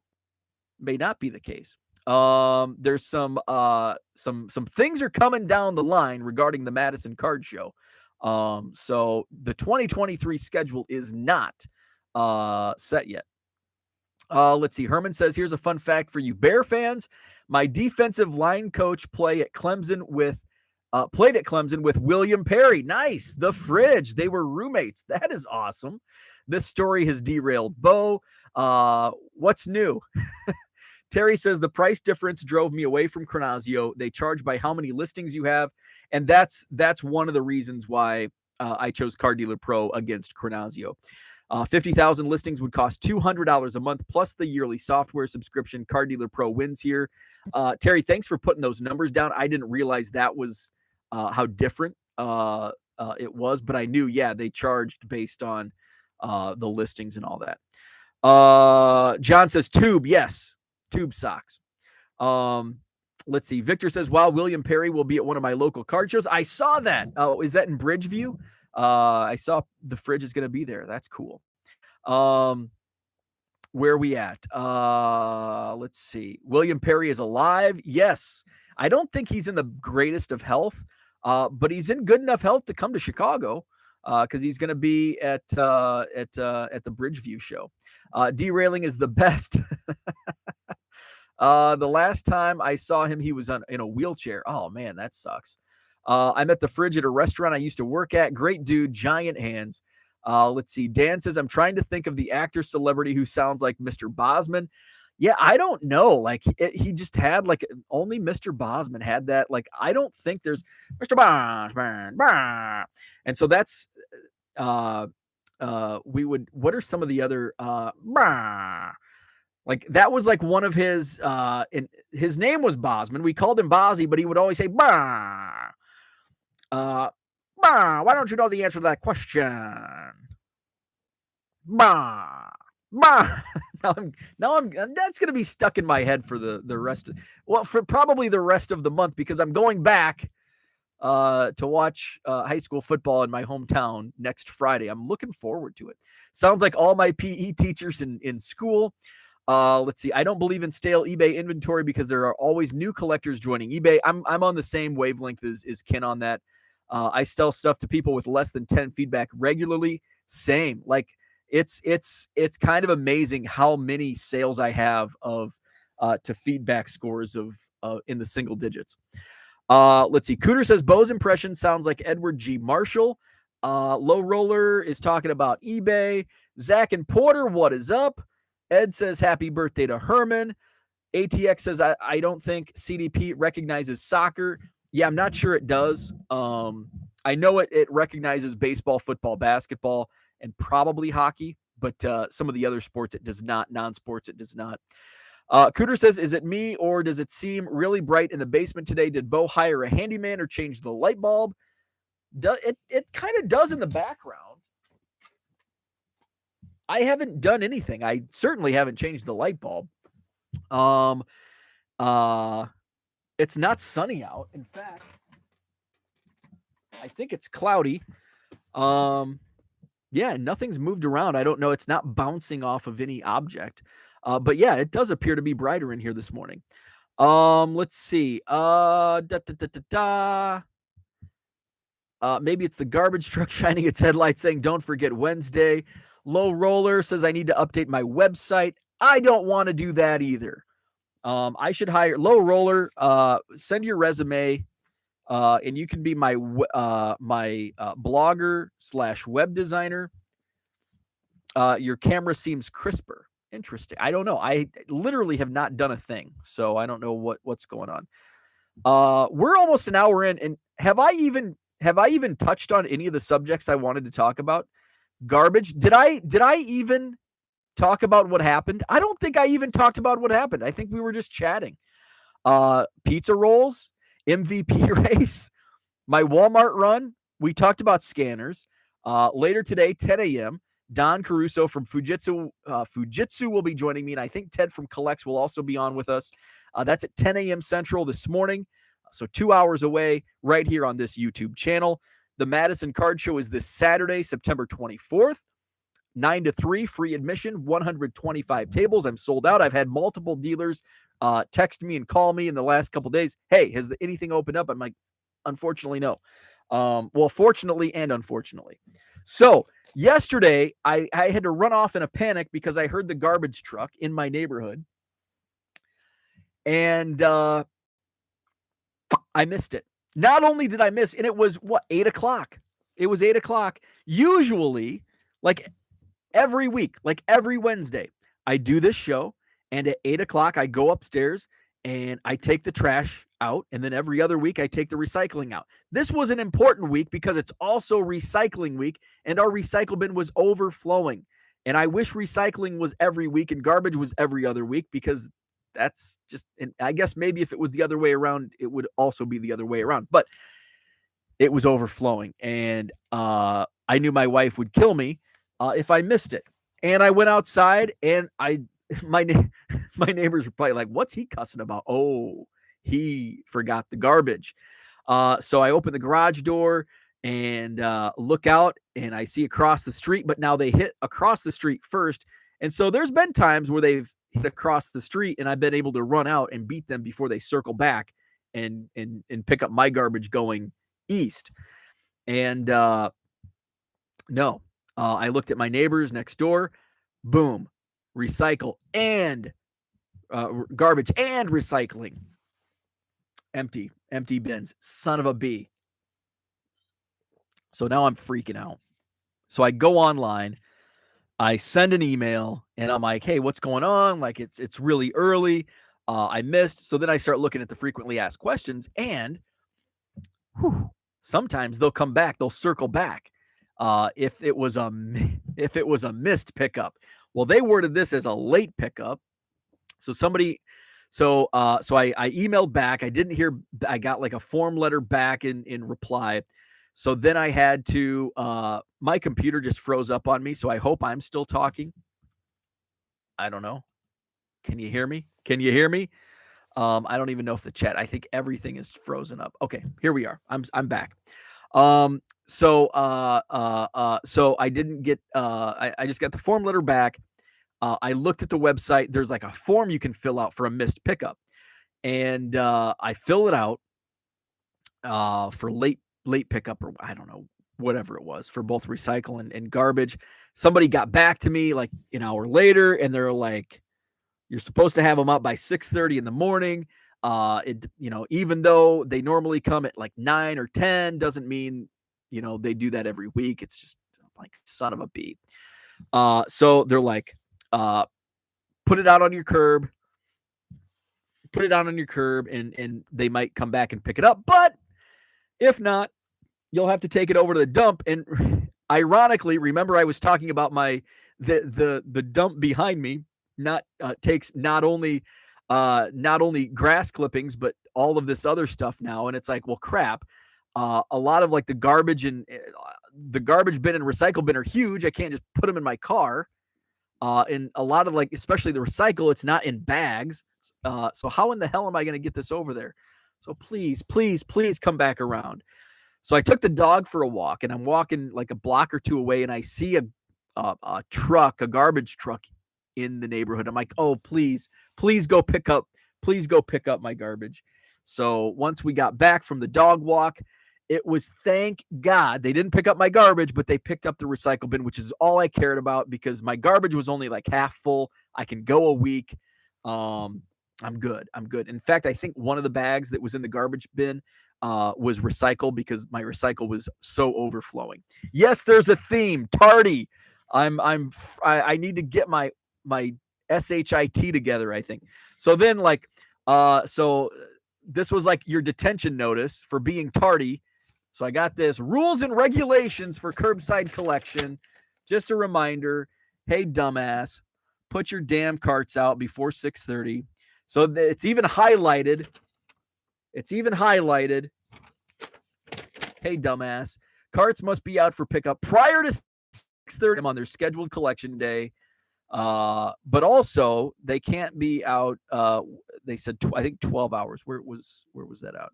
may not be the case. There's some things are coming down the line regarding the Madison Card Show. So the 2023 schedule is not set yet. Let's see. Herman says, here's a fun fact for you Bear fans. My defensive line coach played at Clemson with William Perry. Nice. The Fridge. They were roommates. That is awesome. This story has derailed Bo. What's new? Terry says the price difference drove me away from Chronazio. They charge by how many listings you have. And that's one of the reasons why I chose Card Dealer Pro against Chronazio. 50,000 listings would cost $200 a month plus the yearly software subscription. Card Dealer Pro wins here. Terry, thanks for putting those numbers down. I didn't realize that was how different it was, but I knew, they charged based on the listings and all that. John says tube. Yes. Tube socks. Let's see. Victor says, wow, William Perry will be at one of my local card shows. I saw that. Oh, is that in Bridgeview? I saw the Fridge is going to be there. That's cool. Where are we at? Let's see. William Perry is alive. Yes. I don't think he's in the greatest of health, but he's in good enough health to come to Chicago. Because he's going to be at the Bridgeview show. Derailing is the best. The last time I saw him, he was in a wheelchair. Oh man, that sucks. I'm at the Fridge at a restaurant I used to work at. Great dude, giant hands. Let's see. Dan says, I'm trying to think of the actor celebrity who sounds like Mr. Bosman. Yeah, I don't know. Like he just had like only Mr. Bosman had that. Like I don't think there's Mr. Bosman. And so that's what are some of the other Like that was like one of his his name was Bosman. We called him Bozzy, but he would always say, bah. Bah, why don't you know the answer to that question? Bah. Bah. now I'm that's gonna be stuck in my head for the rest of, well, for probably the rest of the month, because I'm going back to watch high school football in my hometown next Friday. I'm looking forward to it. Sounds like all my PE teachers in school. Let's see. I don't believe in stale eBay inventory because there are always new collectors joining eBay. I'm on the same wavelength as Ken on that. I sell stuff to people with less than 10 feedback regularly. Same. Like it's kind of amazing how many sales I have of to feedback scores of in the single digits. Let's see. Cooter says Bo's impression sounds like Edward G. Marshall. Low Roller is talking about eBay. Zach and Porter, what is up? Ed says happy birthday to Herman. ATX says I don't think CDP recognizes soccer. Yeah, I'm not sure it does. I know it recognizes baseball, football, basketball, and probably hockey, but some of the other sports it does not. Non-sports it does not. Cooter says, is it me or does it seem really bright in the basement today? Did Bo hire a handyman or change the light bulb? It kind of does in the background. I haven't done anything. I certainly haven't changed the light bulb. It's not sunny out. In fact, I think it's cloudy. Yeah, nothing's moved around. I don't know. It's not bouncing off of any object. But yeah, it does appear to be brighter in here this morning. Let's see. Maybe it's the garbage truck shining its headlights saying, don't forget Wednesday. Low Roller says I need to update my website. I don't want to do that either. I should hire Low Roller. Send your resume, and you can be my blogger / web designer. Your camera seems crisper. Interesting. I don't know. I literally have not done a thing, so I don't know what's going on. We're almost an hour in, and have I even touched on any of the subjects I wanted to talk about? Garbage. Did I even talk about what happened? I don't think I even talked about what happened. I think we were just chatting. Pizza rolls, MVP race, my Wal-Mart run. We talked about scanners. Later today, 10 a.m., Don Caruso from Fujitsu will be joining me, and I think Ted from Collects will also be on with us. That's at 10 a.m. Central this morning, so 2 hours away right here on this YouTube channel. The Madison Card Show is this Saturday, September 24th, 9 to 3, free admission, 125 tables. I'm sold out. I've had multiple dealers text me and call me in the last couple days. Hey, has anything opened up? I'm like, unfortunately, no. Well, fortunately and unfortunately. So yesterday, I had to run off in a panic because I heard the garbage truck in my neighborhood. And I missed it. Not only did I miss, and it was 8 o'clock. It was 8 o'clock. Usually, like every week, like every Wednesday, I do this show, and at 8 o'clock, I go upstairs and I take the trash out, and then every other week, I take the recycling out. This was an important week because it's also recycling week, and our recycle bin was overflowing. And I wish recycling was every week and garbage was every other week, because that's just, and I guess maybe if it was the other way around, it would also be the other way around. But it was overflowing, and I knew my wife would kill me if I missed it. And I went outside, and my neighbors were probably like, what's he cussing about? Oh, he forgot the garbage. So I open the garage door and look out, and I see across the street, but now they hit across the street first. And so there's been times where they've hit across the street and I've been able to run out and beat them before they circle back and pick up my garbage going east. And no, I looked at my neighbors next door. Boom. Recycle and garbage and recycling. Empty bins. Son of a bee. So now I'm freaking out. So I go online, I send an email, and I'm like, hey, what's going on? Like, it's really early. I missed. So then I start looking at the frequently asked questions, and sometimes they'll come back. They'll circle back. If it was a missed pickup. Well, they worded this as a late pickup. So I emailed back. I didn't hear. I got like a form letter back in reply. So then I had to. My computer just froze up on me. So I hope I'm still talking. I don't know. Can you hear me? Can you hear me? I don't even know if the chat. I think everything is frozen up. Okay, here we are. I'm back. So I didn't get. I just got the form letter back. I looked at the website. There's like a form you can fill out for a missed pickup, and I fill it out for late pickup, or I don't know, whatever it was, for both recycle and garbage. Somebody got back to me like an hour later, and they're like, "You're supposed to have them out by 6:30 in the morning." Even though they normally come at like 9 or 10, doesn't mean they do that every week. It's just like, son of a bee. So they're like, put it out on your curb, and they might come back and pick it up. But if not, you'll have to take it over to the dump. And ironically, remember I was talking about the dump behind me takes not only grass clippings, but all of this other stuff now. And it's like, well, crap. A lot of like the garbage bin and recycle bin are huge. I can't just put them in my car. And a lot of, like, especially the recycle, it's not in bags. So how in the hell am I going to get this over there? So please come back around. So I took the dog for a walk, and I'm walking like a block or two away, and I see a garbage truck in the neighborhood. I'm like, oh, please go pick up my garbage. So once we got back from the dog walk, it was, thank God, they didn't pick up my garbage, but they picked up the recycle bin, which is all I cared about, because my garbage was only like half full. I can go a week. I'm good. In fact, I think one of the bags that was in the garbage bin was recycled, because my recycle was so overflowing. Yes, there's a theme. Tardy. I need to get my SHIT together, I think. So then, like, so this was like your detention notice for being tardy. So I got this: rules and regulations for curbside collection. Just a reminder. Hey, dumbass, put your damn carts out before 6:30. So it's even highlighted. Hey, dumbass, carts must be out for pickup prior to 6:30 on their scheduled collection day. But also they can't be out. They said, I think 12 hours. Where was that out?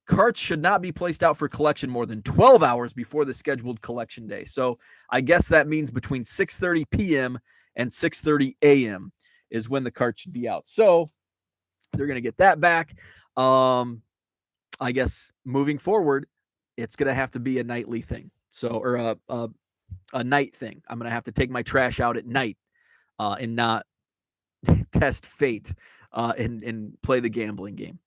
Carts should not be placed out for collection more than 12 hours before the scheduled collection day. So I guess that means between 6:30 p.m. and 6:30 a.m. is when the cart should be out. So they're going to get that back. I guess moving forward, it's going to have to be a nightly thing. So, or a night thing. I'm going to have to take my trash out at night and not test fate and play the gambling game.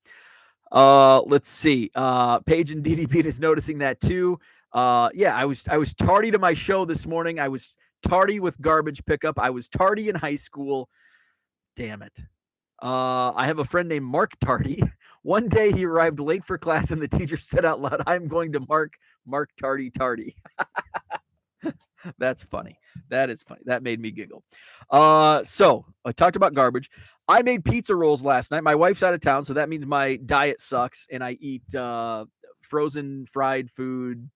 Let's see. Paige and DDP is noticing that too. Yeah, I was tardy to my show this morning. I was tardy with garbage pickup. I was tardy in high school. Damn it. I have a friend named Mark Tardy. One day he arrived late for class, and the teacher said out loud, "I'm going to Mark Tardy." That's funny. That is funny. That made me giggle. So I talked about garbage. I made pizza rolls last night. My wife's out of town, so that means my diet sucks, and I eat frozen fried food.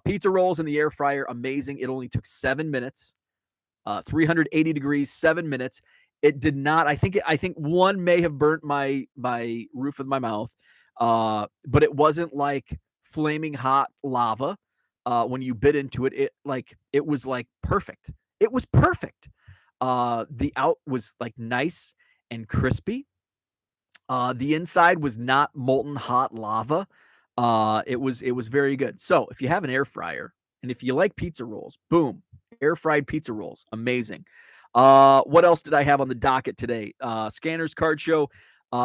Pizza rolls in the air fryer, amazing. It only took 7 minutes. 380 degrees, 7 minutes. It did not. I think one may have burnt my roof of my mouth, but it wasn't like flaming hot lava. When you bit into it, it was like perfect. It was perfect. The out was like nice and crispy. The inside was not molten hot lava. It was very good. So if you have an air fryer and if you like pizza rolls, boom, air fried pizza rolls, amazing. What else did I have on the docket today? Scanners Card Show.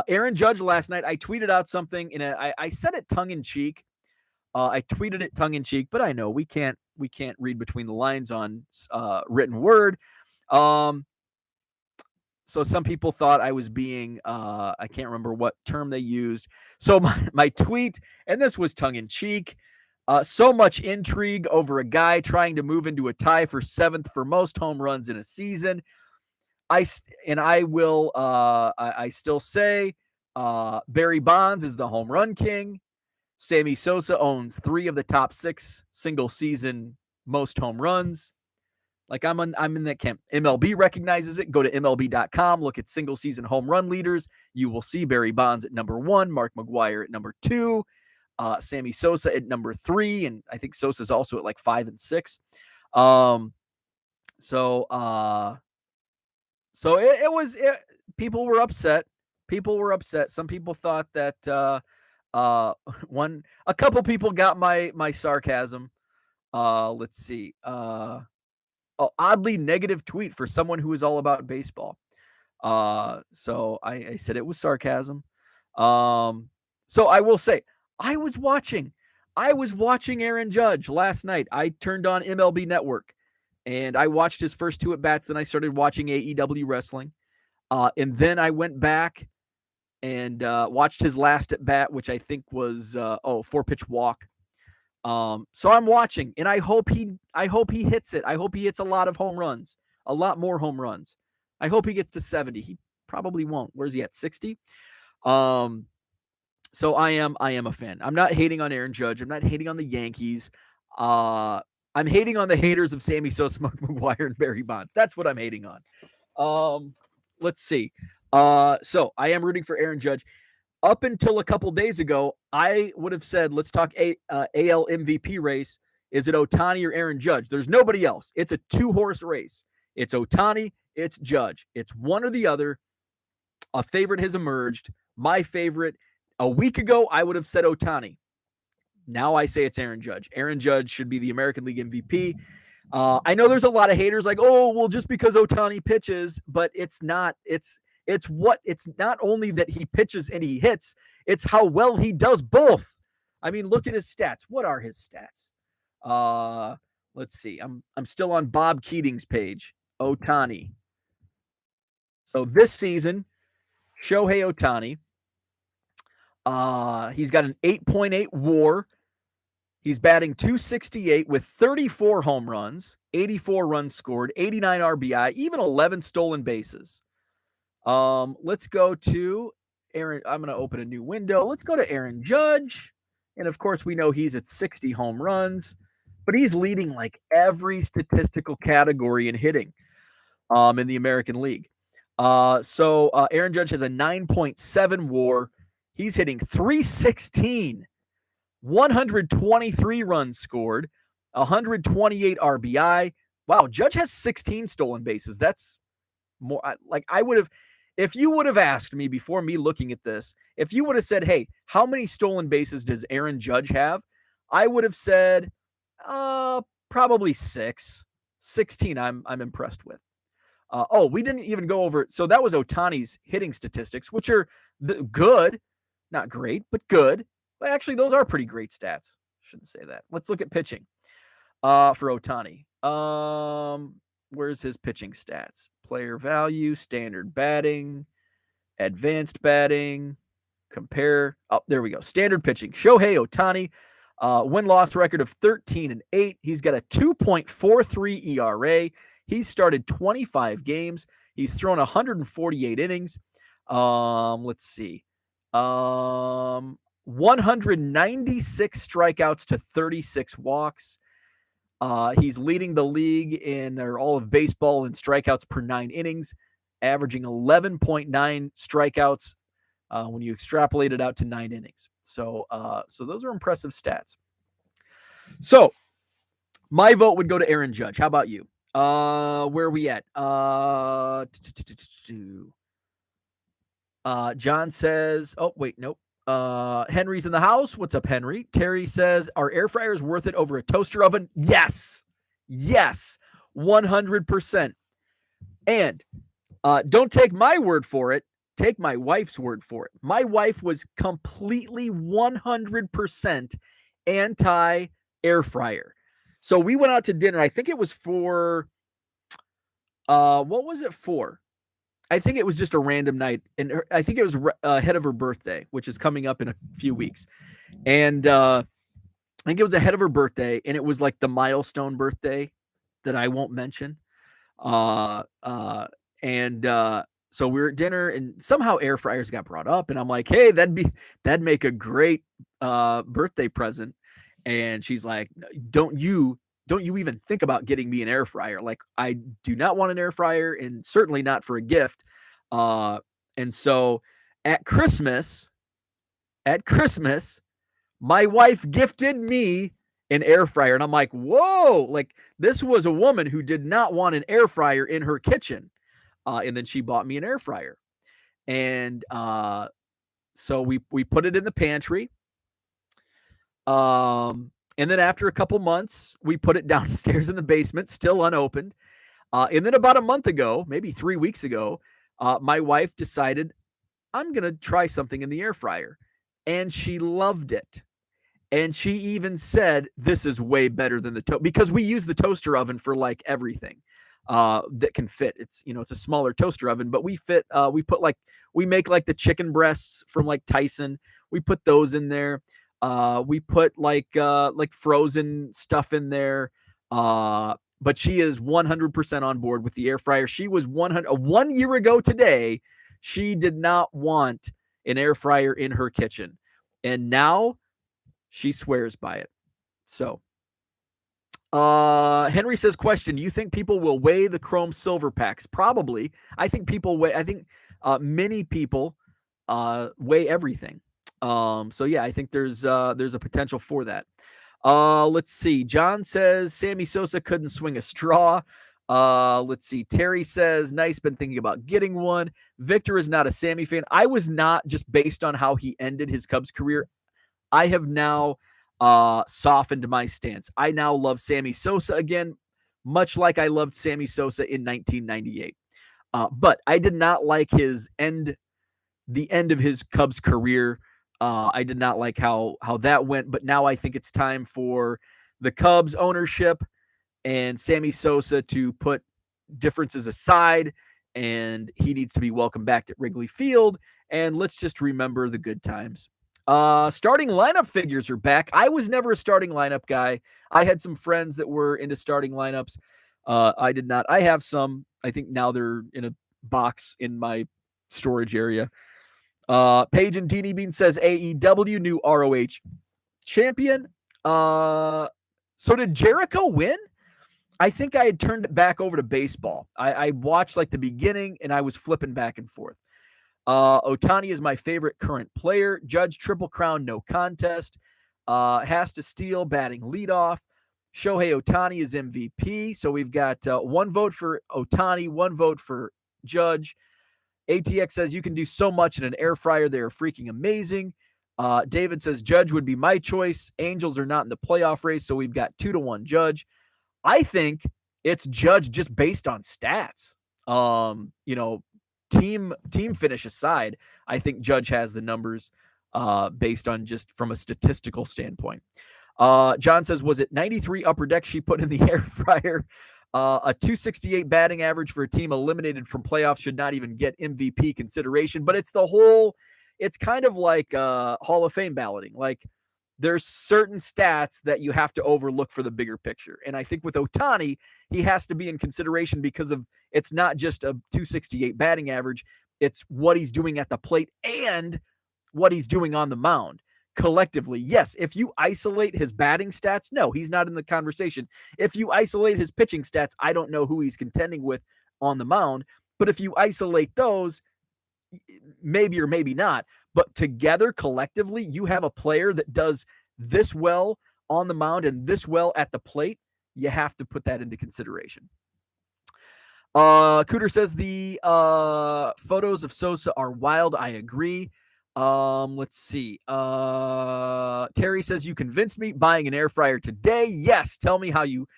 Aaron Judge last night. I tweeted out something I said it tongue in cheek. I tweeted it tongue in cheek, but I know we can't read between the lines on written word. So some people thought I was being, I can't remember what term they used. So my tweet, and this was tongue in cheek. So much intrigue over a guy trying to move into a tie for 7th for most home runs in a season. I still say Barry Bonds is the home run king. Sammy Sosa owns 3 of the top 6 single season most home runs. Like I'm in that camp. MLB recognizes it. Go to MLB.com. Look at single season home run leaders. You will see Barry Bonds at number 1, Mark McGwire at number 2, Sammy Sosa at number 3, and I think Sosa's also at like 5 and 6. So people were upset. Some people thought that a couple people got my sarcasm. Let's see. Oddly negative tweet for someone who is all about baseball. So I said it was sarcasm. So I will say I was watching Aaron Judge last night. I turned on MLB Network and I watched his first 2 at bats. Then I started watching AEW wrestling. And then I went back and watched his last at bat, which I think was 4-pitch walk. So I'm watching, and I hope he hits it. I hope he hits a lot more home runs. I hope he gets to 70. He probably won't. Where's he at? 60? So I am a fan. I'm not hating on Aaron Judge. I'm not hating on the Yankees. I'm hating on the haters of Sammy Sosa, Mark McGwire, and Barry Bonds. That's what I'm hating on. Let's see. So I am rooting for Aaron Judge. Up until a couple days ago, I would have said, let's talk AL MVP race. Is it Ohtani or Aaron Judge? There's nobody else. It's a 2-horse race. It's Ohtani, it's Judge. It's one or the other. A favorite has emerged. My favorite, a week ago, I would have said Ohtani. Now I say it's Aaron Judge. Aaron Judge should be the American League MVP. I know there's a lot of haters like, oh, well, just because Ohtani pitches, but it's not. It's not only that he pitches and he hits, it's how well he does both. I mean, look at his stats. What are his stats? Let's see. I'm still on Bob Keating's page. Ohtani. So this season, Shohei Ohtani, he's got an 8.8 WAR. He's batting .268 with 34 home runs, 84 runs scored, 89 RBI, even 11 stolen bases. Let's go to Aaron. I'm going to open a new window. Let's go to Aaron Judge. And of course, we know he's at 60 home runs, but he's leading like every statistical category in hitting in the American League. So Aaron Judge has a 9.7 WAR. He's hitting .316, 123 runs scored, 128 RBI. Wow, Judge has 16 stolen bases. That's more like I would have. If you would have asked me before me looking at this, if you would have said, hey, how many stolen bases does Aaron Judge have? I would have said, probably 6. 16 I'm impressed with. We didn't even go over it. So that was Ohtani's hitting statistics, which are good. Not great, but good. Well, actually, those are pretty great stats. Shouldn't say that. Let's look at pitching for Ohtani. Where's his pitching stats? Player value, standard batting, advanced batting, compare. Oh, there we go. Standard pitching. Shohei Ohtani, win-loss record of 13-8. He's got a 2.43 ERA. He's started 25 games. He's thrown 148 innings. Let's see. 196 strikeouts to 36 walks. He's leading the league in all of baseball in strikeouts per 9 innings, averaging 11.9 strikeouts when you extrapolate it out to 9 innings. So those are impressive stats. So my vote would go to Aaron Judge. How about you? Where are we at? John says, oh, wait, nope. Henry's in the house. What's up, Henry? Terry says, are air fryers worth it over a toaster oven? Yes. 100%. And don't take my word for it. Take my wife's word for it. My wife was completely 100% anti air fryer. So we went out to dinner. I think it was for, what was it for? I think it was just a random night, and I think it was ahead of her birthday, which is coming up in a few weeks. And I think it was ahead of her birthday, and it was like the milestone birthday that I won't mention. And so we were at dinner, and somehow air fryers got brought up, and I'm like, hey, that'd make a great birthday present. And she's like, don't you even think about getting me an air fryer? Like, I do not want an air fryer, and certainly not for a gift. And so at Christmas, my wife gifted me an air fryer. And I'm like, whoa, like, this was a woman who did not want an air fryer in her kitchen. And then she bought me an air fryer. And so we put it in the pantry. And then after a couple months, we put it downstairs in the basement, still unopened. And then about a month ago, maybe 3 weeks ago, my wife decided, I'm going to try something in the air fryer. And she loved it. And she even said, this is way better than the because we use the toaster oven for like everything that can fit. It's, it's a smaller toaster oven, but we make like the chicken breasts from like Tyson. We put those in there. We put like frozen stuff in there. But she is 100% on board with the air fryer. She was 1 year ago today. She did not want an air fryer in her kitchen. And now she swears by it. So, Henry says, question, do you think people will weigh the chrome silver packs? Probably. I think many people weigh everything. So yeah, I think there's a potential for that. Let's see. John says Sammy Sosa couldn't swing a straw. Let's see. Terry says, nice, been thinking about getting one. Victor is not a Sammy fan. I was not, just based on how he ended his Cubs career. I have now softened my stance. I now love Sammy Sosa again, much like I loved Sammy Sosa in 1998. But I did not like the end of his Cubs career. I did not like how that went, but now I think it's time for the Cubs ownership and Sammy Sosa to put differences aside, and he needs to be welcomed back at Wrigley Field, and let's just remember the good times. Starting lineup figures are back. I was never a starting lineup guy. I had some friends that were into starting lineups. I did not. I have some. I think now they're in a box in my storage area. Paige and Deanie Bean says AEW new ROH champion. So did Jericho win? I think I had turned it back over to baseball. I watched like the beginning and I was flipping back and forth. Ohtani is my favorite current player. Judge Triple Crown, no contest. Has to steal, batting leadoff. Shohei Ohtani is MVP. So we've got one vote for Ohtani, one vote for Judge. ATX says you can do so much in an air fryer. They are freaking amazing. David says Judge would be my choice. Angels are not in the playoff race, so we've got 2-1 Judge. I think it's Judge just based on stats. Team finish aside, I think Judge has the numbers based on just from a statistical standpoint. John says, was it 93 upper deck she put in the air fryer? A 268 batting average for a team eliminated from playoffs should not even get MVP consideration. But it's kind of like Hall of Fame balloting. Like, there's certain stats that you have to overlook for the bigger picture. And I think with Ohtani, he has to be in consideration because of it's not just a 268 batting average. It's what he's doing at the plate and what he's doing on the mound collectively. Yes, if you isolate his batting stats, no, he's not in the conversation. If you isolate his pitching stats, I don't know who he's contending with on the mound. But if you isolate those, maybe or maybe not. But together, collectively, you have a player that does this well on the mound and this well at the plate. You have to put that into consideration. Cooter says the photos of Sosa are wild. I agree. Let's see. Terry says you convinced me buying an air fryer today. Yes. Tell me how you,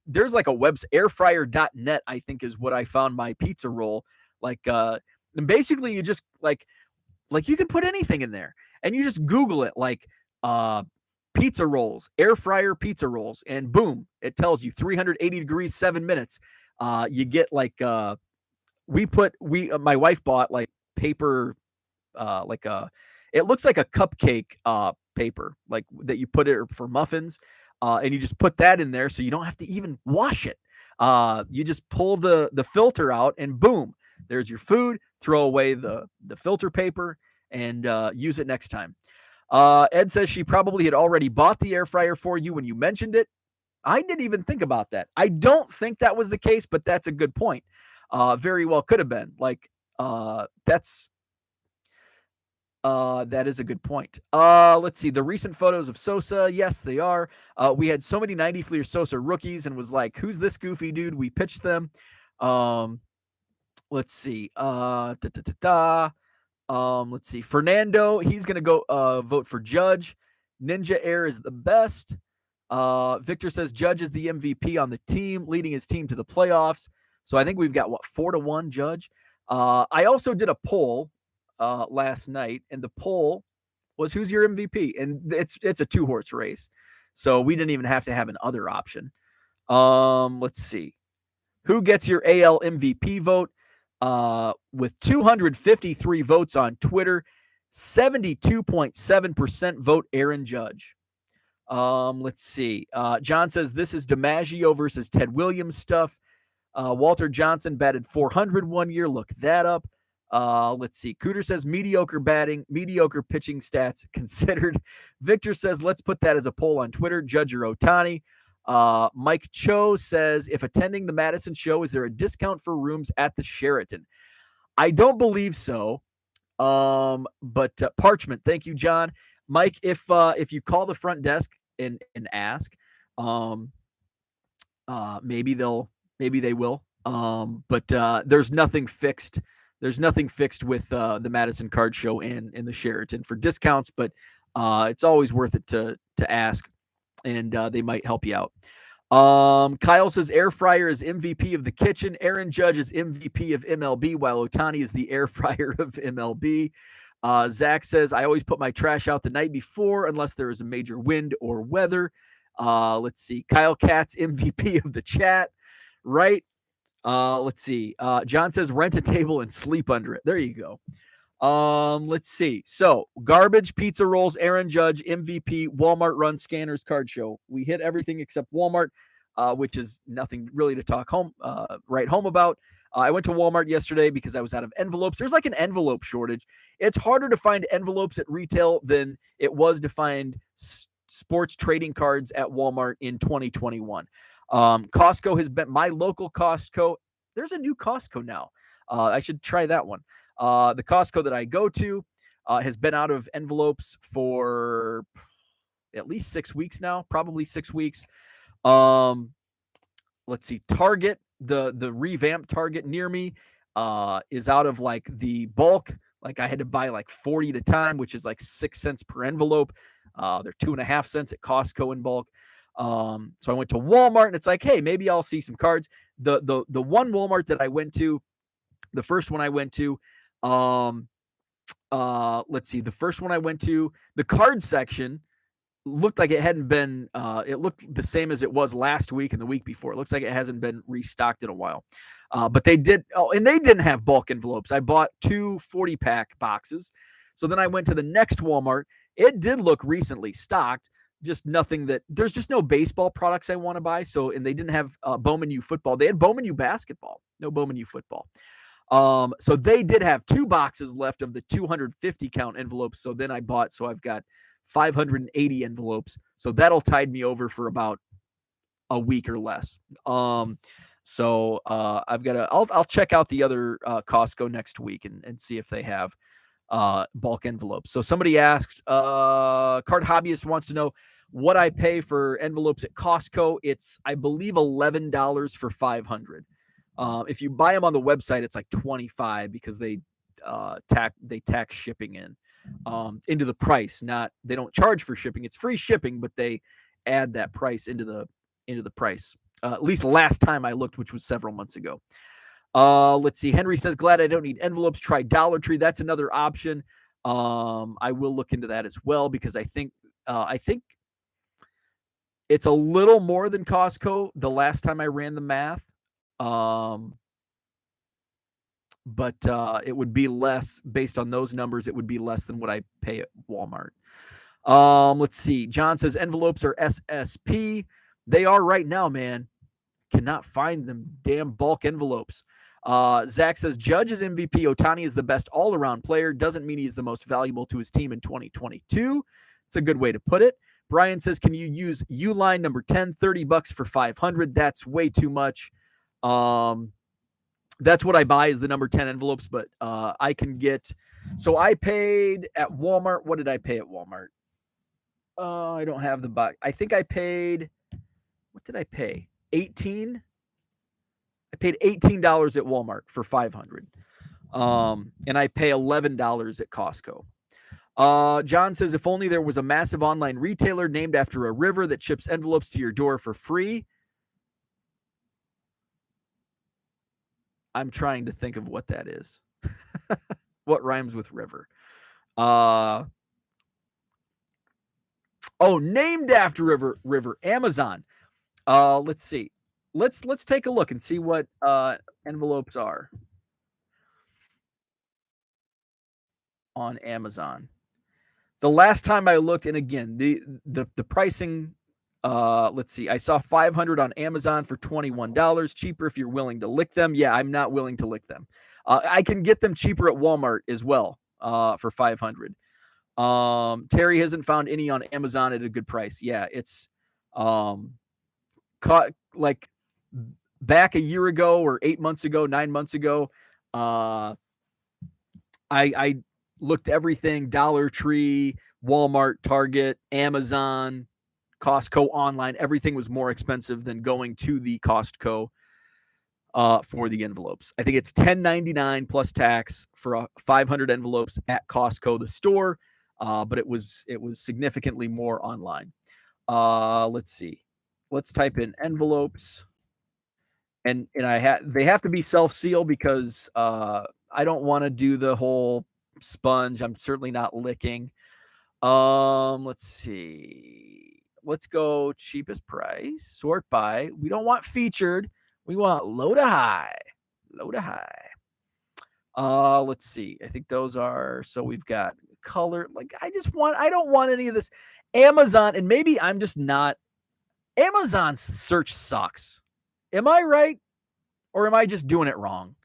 there's like a website, airfryer.net, I think is what I found my pizza roll. And basically you just like you can put anything in there and you just Google it, like, pizza rolls, air fryer pizza rolls. And boom, it tells you 380 degrees, 7 minutes. You get like, my wife bought like paper, it looks like a cupcake, paper, like that you put it for muffins. And you just put that in there so you don't have to even wash it. You just pull the filter out and boom, there's your food. Throw away the filter paper and use it next time. Ed says she probably had already bought the air fryer for you when you mentioned it. I didn't even think about that. I don't think that was the case, but that's a good point. Very well could have been. Like, that is a good point. Let's see. The recent photos of Sosa. Yes, they are. We had so many 90 Fleer Sosa rookies and was like, who's this goofy dude? We pitched them. Let's see. Let's see. Fernando, he's going to go vote for Judge. Ninja Air is the best. Victor says Judge is the MVP on the team, leading his team to the playoffs. So I think we've got, 4-1 Judge. I also did a poll last night, and the poll was who's your MVP? And it's a 2-horse race. So we didn't even have to have an other option. Let's see. Who gets your AL MVP vote? With 253 votes on Twitter, 72.7% vote Aaron Judge. Let's see. John says this is DiMaggio versus Ted Williams stuff. Walter Johnson batted 400 one year. Look that up. Let's see. Cooter says mediocre batting, mediocre pitching stats considered. Victor says let's put that as a poll on Twitter. Judge or Ohtani. Mike Cho says, if attending the Madison show, is there a discount for rooms at the Sheraton? I don't believe so. But Parchment, thank you, John. Mike, if you call the front desk and ask, maybe they will. But there's nothing fixed. There's nothing fixed with the Madison Card Show and the Sheraton for discounts, but it's always worth it to ask. And they might help you out. Kyle says air fryer is MVP of the kitchen. Aaron Judge is MVP of MLB, while Ohtani is the air fryer of MLB. Zach says, I always put my trash out the night before unless there is a major wind or weather. Let's see. Kyle Katz, MVP of the chat. Right? Let's see. John says rent a table and sleep under it. There you go. Let's see. So garbage, pizza rolls, Aaron Judge, MVP, Walmart run scanners, card show. We hit everything except Walmart, which is nothing really to talk right home about. I went to Walmart yesterday because I was out of envelopes. There's like an envelope shortage. It's harder to find envelopes at retail than it was to find sports trading cards at Walmart in 2021. Costco has been my local Costco. There's a new Costco now. I should try that one. The Costco that I go to has been out of envelopes for at least 6 weeks now, probably 6 weeks. Let's see. Target, the revamped Target near me is out of like the bulk. Like I had to buy like 40 at a time, which is like 6 cents per envelope. They're 2.5 cents at Costco in bulk. So I went to Walmart and it's like, hey, maybe I'll see some cards. The one Walmart that I went to, the first one I went to, let's see, the first one I went to, the card section looked like it hadn't been, it looked the same as it was last week and the week before. It looks like it hasn't been restocked in a while. But they did, and they didn't have bulk envelopes. I bought 2 40-pack boxes. So then I went to the next Walmart. It did look recently stocked, just nothing that, there's just no baseball products I want to buy. So, and they didn't have Bowman U football. They had Bowman U basketball, no Bowman U football. So they did have 2 boxes left of the 250 count envelopes. So then I bought, so I've got 580 envelopes. So that'll tide me over for about a week or less. So I've got I'll check out the other Costco next week and see if they have bulk envelopes. So somebody asked, Card Hobbyist wants to know what I pay for envelopes at Costco. It's, I believe, $11 for 500. If you buy them on the website, it's like $25 because they tax shipping into the price. They don't charge for shipping. It's free shipping, but they add that price into the price. At least last time I looked, which was several months ago. Let's see. Henry says, glad I don't need envelopes. Try Dollar Tree. That's another option. I will look into that as well because I think it's a little more than Costco the last time I ran the math. But it would be less based on those numbers. It would be less than what I pay at Walmart. Let's see. John says envelopes are SSP. They are right now, man. cannot find them damn bulk envelopes. Zach says, Judge is MVP. Ohtani is the best all-around player. Doesn't mean he's the most valuable to his team in 2022. It's a good way to put it. Brian says, can you use Uline number 10, $30 for 500? That's way too much. That's what I buy is the number 10 envelopes, but I can get, so I paid at Walmart. What did I pay at Walmart? I don't have the box. I think I paid, what did I pay? 18. I paid $18 at Walmart for 500. And I pay $11 at Costco. John says, if only there was a massive online retailer named after a river that ships envelopes to your door for free. I'm trying to think of what that is. What rhymes with river? Named after river. Amazon. Let's see. Let's take a look and see what envelopes are on Amazon. The last time I looked, and again, the pricing, let's see. I saw 500 on Amazon for $21. Cheaper if you're willing to lick them. Yeah, I'm not willing to lick them. I can get them cheaper at Walmart as well for 500. Terry hasn't found any on Amazon at a good price. Yeah, it's like back a year ago or 8 months ago, 9 months ago. I looked everything, Dollar Tree, Walmart, Target, Amazon, Costco online. Everything was more expensive than going to the Costco for the envelopes. I think it's $10.99 plus tax for 500 envelopes at Costco, the store. But it was significantly more online. Let's see. Let's type in envelopes. And they have to be self-seal because I don't want to do the whole sponge. I'm certainly not licking. Let's see. Let's go cheapest price, sort by. We don't want featured. We want low to high. Low to high. Let's see. I think those are, so we've got color. Like I don't want any of this. Amazon, and maybe I'm just not, Amazon's search sucks. Am I right? Or am I just doing it wrong?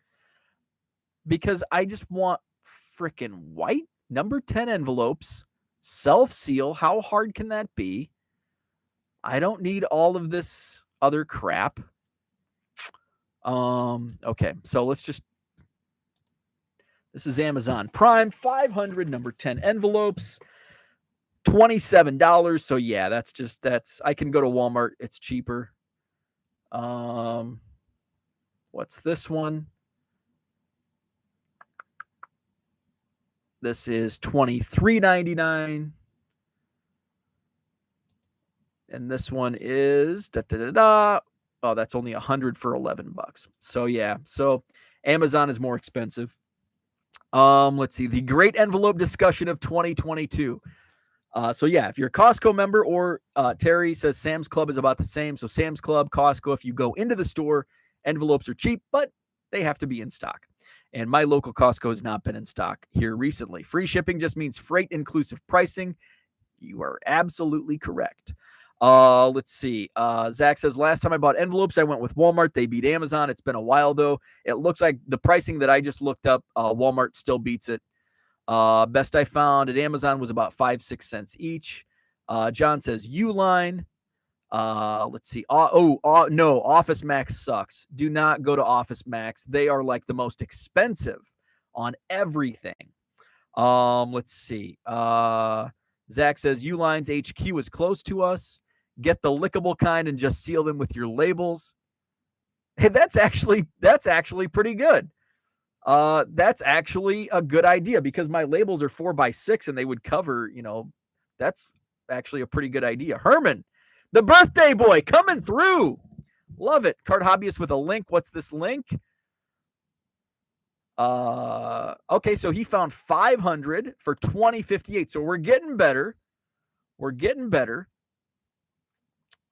Because I just want freaking white number 10 envelopes, self-seal. How hard can that be? I don't need all of this other crap. Okay, so let's just, this is Amazon Prime, 500 number 10 envelopes, $27. So yeah, that's I can go to Walmart. It's cheaper. What's this one? This is $23.99. And this one is oh, that's only 100 for $11. So yeah, so Amazon is more expensive. Let's see, the great envelope discussion of 2022. So yeah, if you're a Costco member, or Terry says Sam's Club is about the same. So Sam's Club, Costco, if you go into the store, envelopes are cheap, but they have to be in stock. And my local Costco has not been in stock here recently. Free shipping just means freight inclusive pricing. You are absolutely correct. Let's see. Zach says, last time I bought envelopes, I went with Walmart. They beat Amazon. It's been a while, though. It looks like the pricing that I just looked up, Walmart still beats it. Best I found at Amazon was about 5-6 cents each. John says Uline. Let's see. No, Office Max sucks. Do not go to Office Max. They are like the most expensive on everything. Let's see. Zach says Uline's HQ is close to us. Get the lickable kind and just seal them with your labels. Hey, that's actually pretty good. That's actually a good idea because my labels are 4x6 and they would cover, that's actually a pretty good idea. Herman, the birthday boy coming through. Love it. Card Hobbyist with a link. What's this link? Okay, so he found 500 for $20.58. So we're getting better.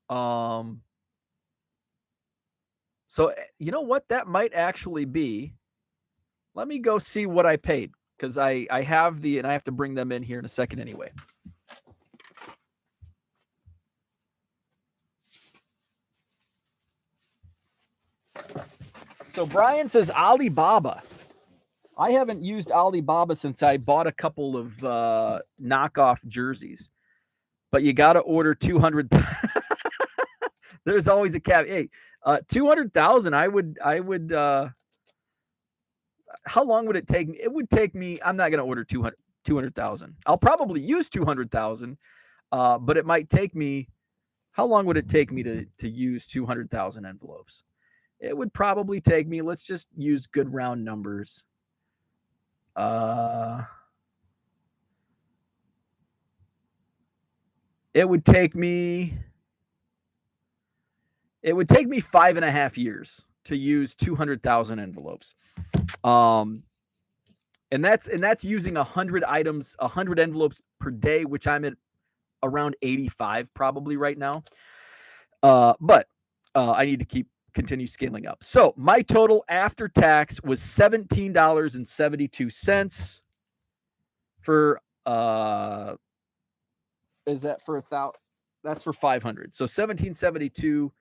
So you know what? That might actually be. Let me go see what I paid because I have and I have to bring them in here in a second anyway. So Brian says Alibaba. I haven't used Alibaba since I bought a couple of knockoff jerseys. But you got to order 200. There's always a cap. Hey, 200,000. I would. How long would it take me? It would take me. I'm not going to order 200,000. I'll probably use 200,000, but it might take me. How long would it take me to use 200,000 envelopes? It would probably take me. Let's just use good round numbers. It would take me 5.5 years to use 200,000 envelopes. And that's using 100 items, 100 envelopes per day, which I'm at around 85 probably right now. But I need to continue scaling up. So my total after tax was $17.72 for is that for 1,000? That's for 500. So 1772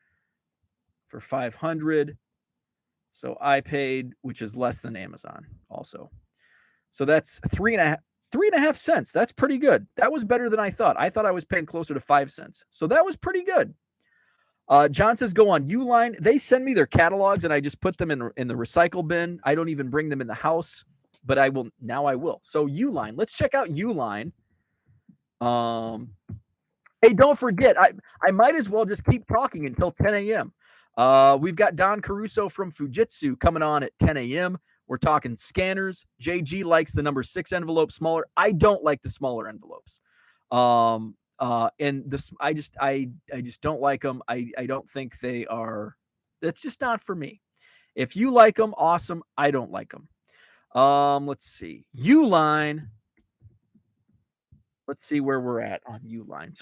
for 500. So I paid, which is less than Amazon also. So that's 3.5 cents. That's pretty good. That was better than I thought. I thought I was paying closer to 5 cents. So that was pretty good. John says, go on Uline. They send me their catalogs and I just put them in the recycle bin. I don't even bring them in the house, but I will. Now I will. So Uline, let's check out Uline. Hey, don't forget, I might as well just keep talking until 10 a.m. We've got Don Caruso from Fujitsu coming on at 10 a.m. We're talking scanners. JG likes the number 6 envelope smaller. I don't like the smaller envelopes. And this, I just don't like them. I don't think they are. That's just not for me. If you like them, awesome. I don't like them. Let's see. Uline. Let's see where we're at on Uline.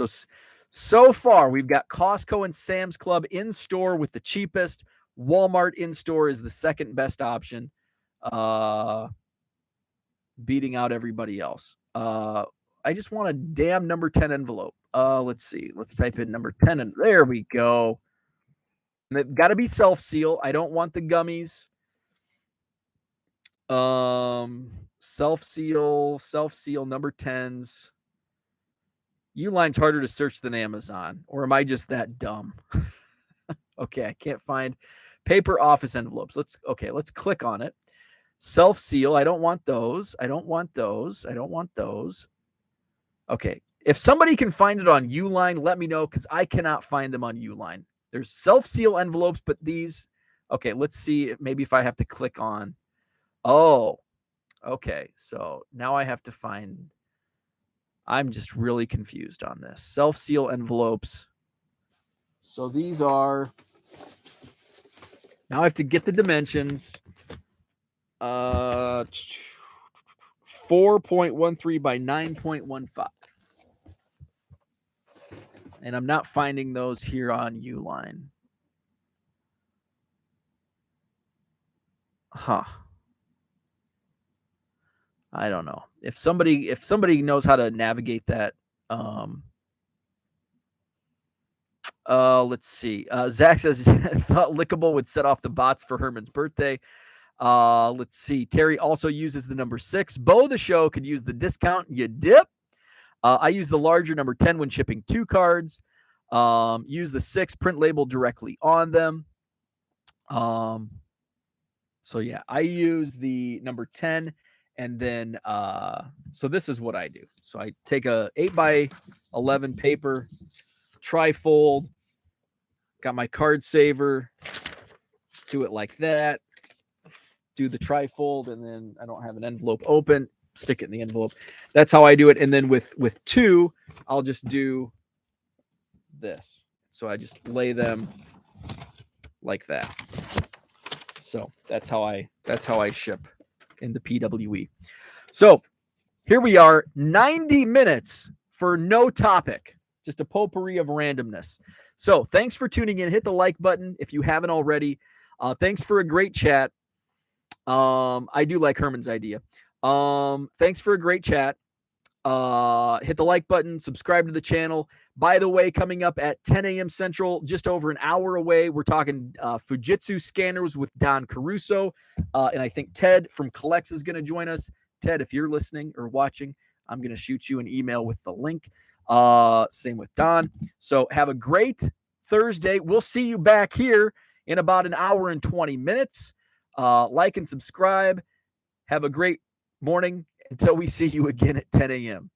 So far, we've got Costco and Sam's Club in store with the cheapest. Walmart in store is the second best option, beating out everybody else. I just want a damn number 10 envelope. Let's see. Let's type in number 10, and there we go. And they've got to be self-seal. I don't want the gummies. Self-seal number 10s. Uline's harder to search than Amazon, or am I just that dumb? Okay, I can't find paper office envelopes. Let's click on it. Self-seal. I don't want those. Okay. If somebody can find it on Uline, let me know, because I cannot find them on Uline. There's self-seal envelopes, but these. Okay, let's see. Maybe if I have to click on. Oh, okay. So now I have to find. I'm just really confused on this. Self-seal envelopes. So these are. Now I have to get the dimensions. 4.13 by 9.15. And I'm not finding those here on Uline. Huh. I don't know. If somebody knows how to navigate that, let's see. Zach says thought Lickable would set off the bots for Herman's birthday. Let's see. Terry also uses the number 6. Bo the show could use the discount. You dip. I use the larger number 10 when shipping 2 cards. Use the 6 print label directly on them. So yeah, I use the number 10. And then, so this is what I do. So I take a 8x11 paper, trifold, got my card saver, do it like that, do the trifold, and then I don't have an envelope open, stick it in the envelope. That's how I do it. And then with 2, I'll just do this. So I just lay them like that. So that's how I ship in the PWE. So here we are, 90 minutes for no topic, just a potpourri of randomness. So thanks for tuning in. Hit the like button if you haven't already. Thanks for a great chat. I do like Herman's idea. Thanks for a great chat. Hit the like button, subscribe to the channel. By the way, coming up at 10 a.m. Central, just over an hour away, we're talking Fujitsu scanners with Don Caruso. And I think Ted from Collects is going to join us. Ted, if you're listening or watching, I'm going to shoot you an email with the link. Same with Don. So have a great Thursday. We'll see you back here in about an hour and 20 minutes. Like and subscribe. Have a great morning until we see you again at 10 a.m.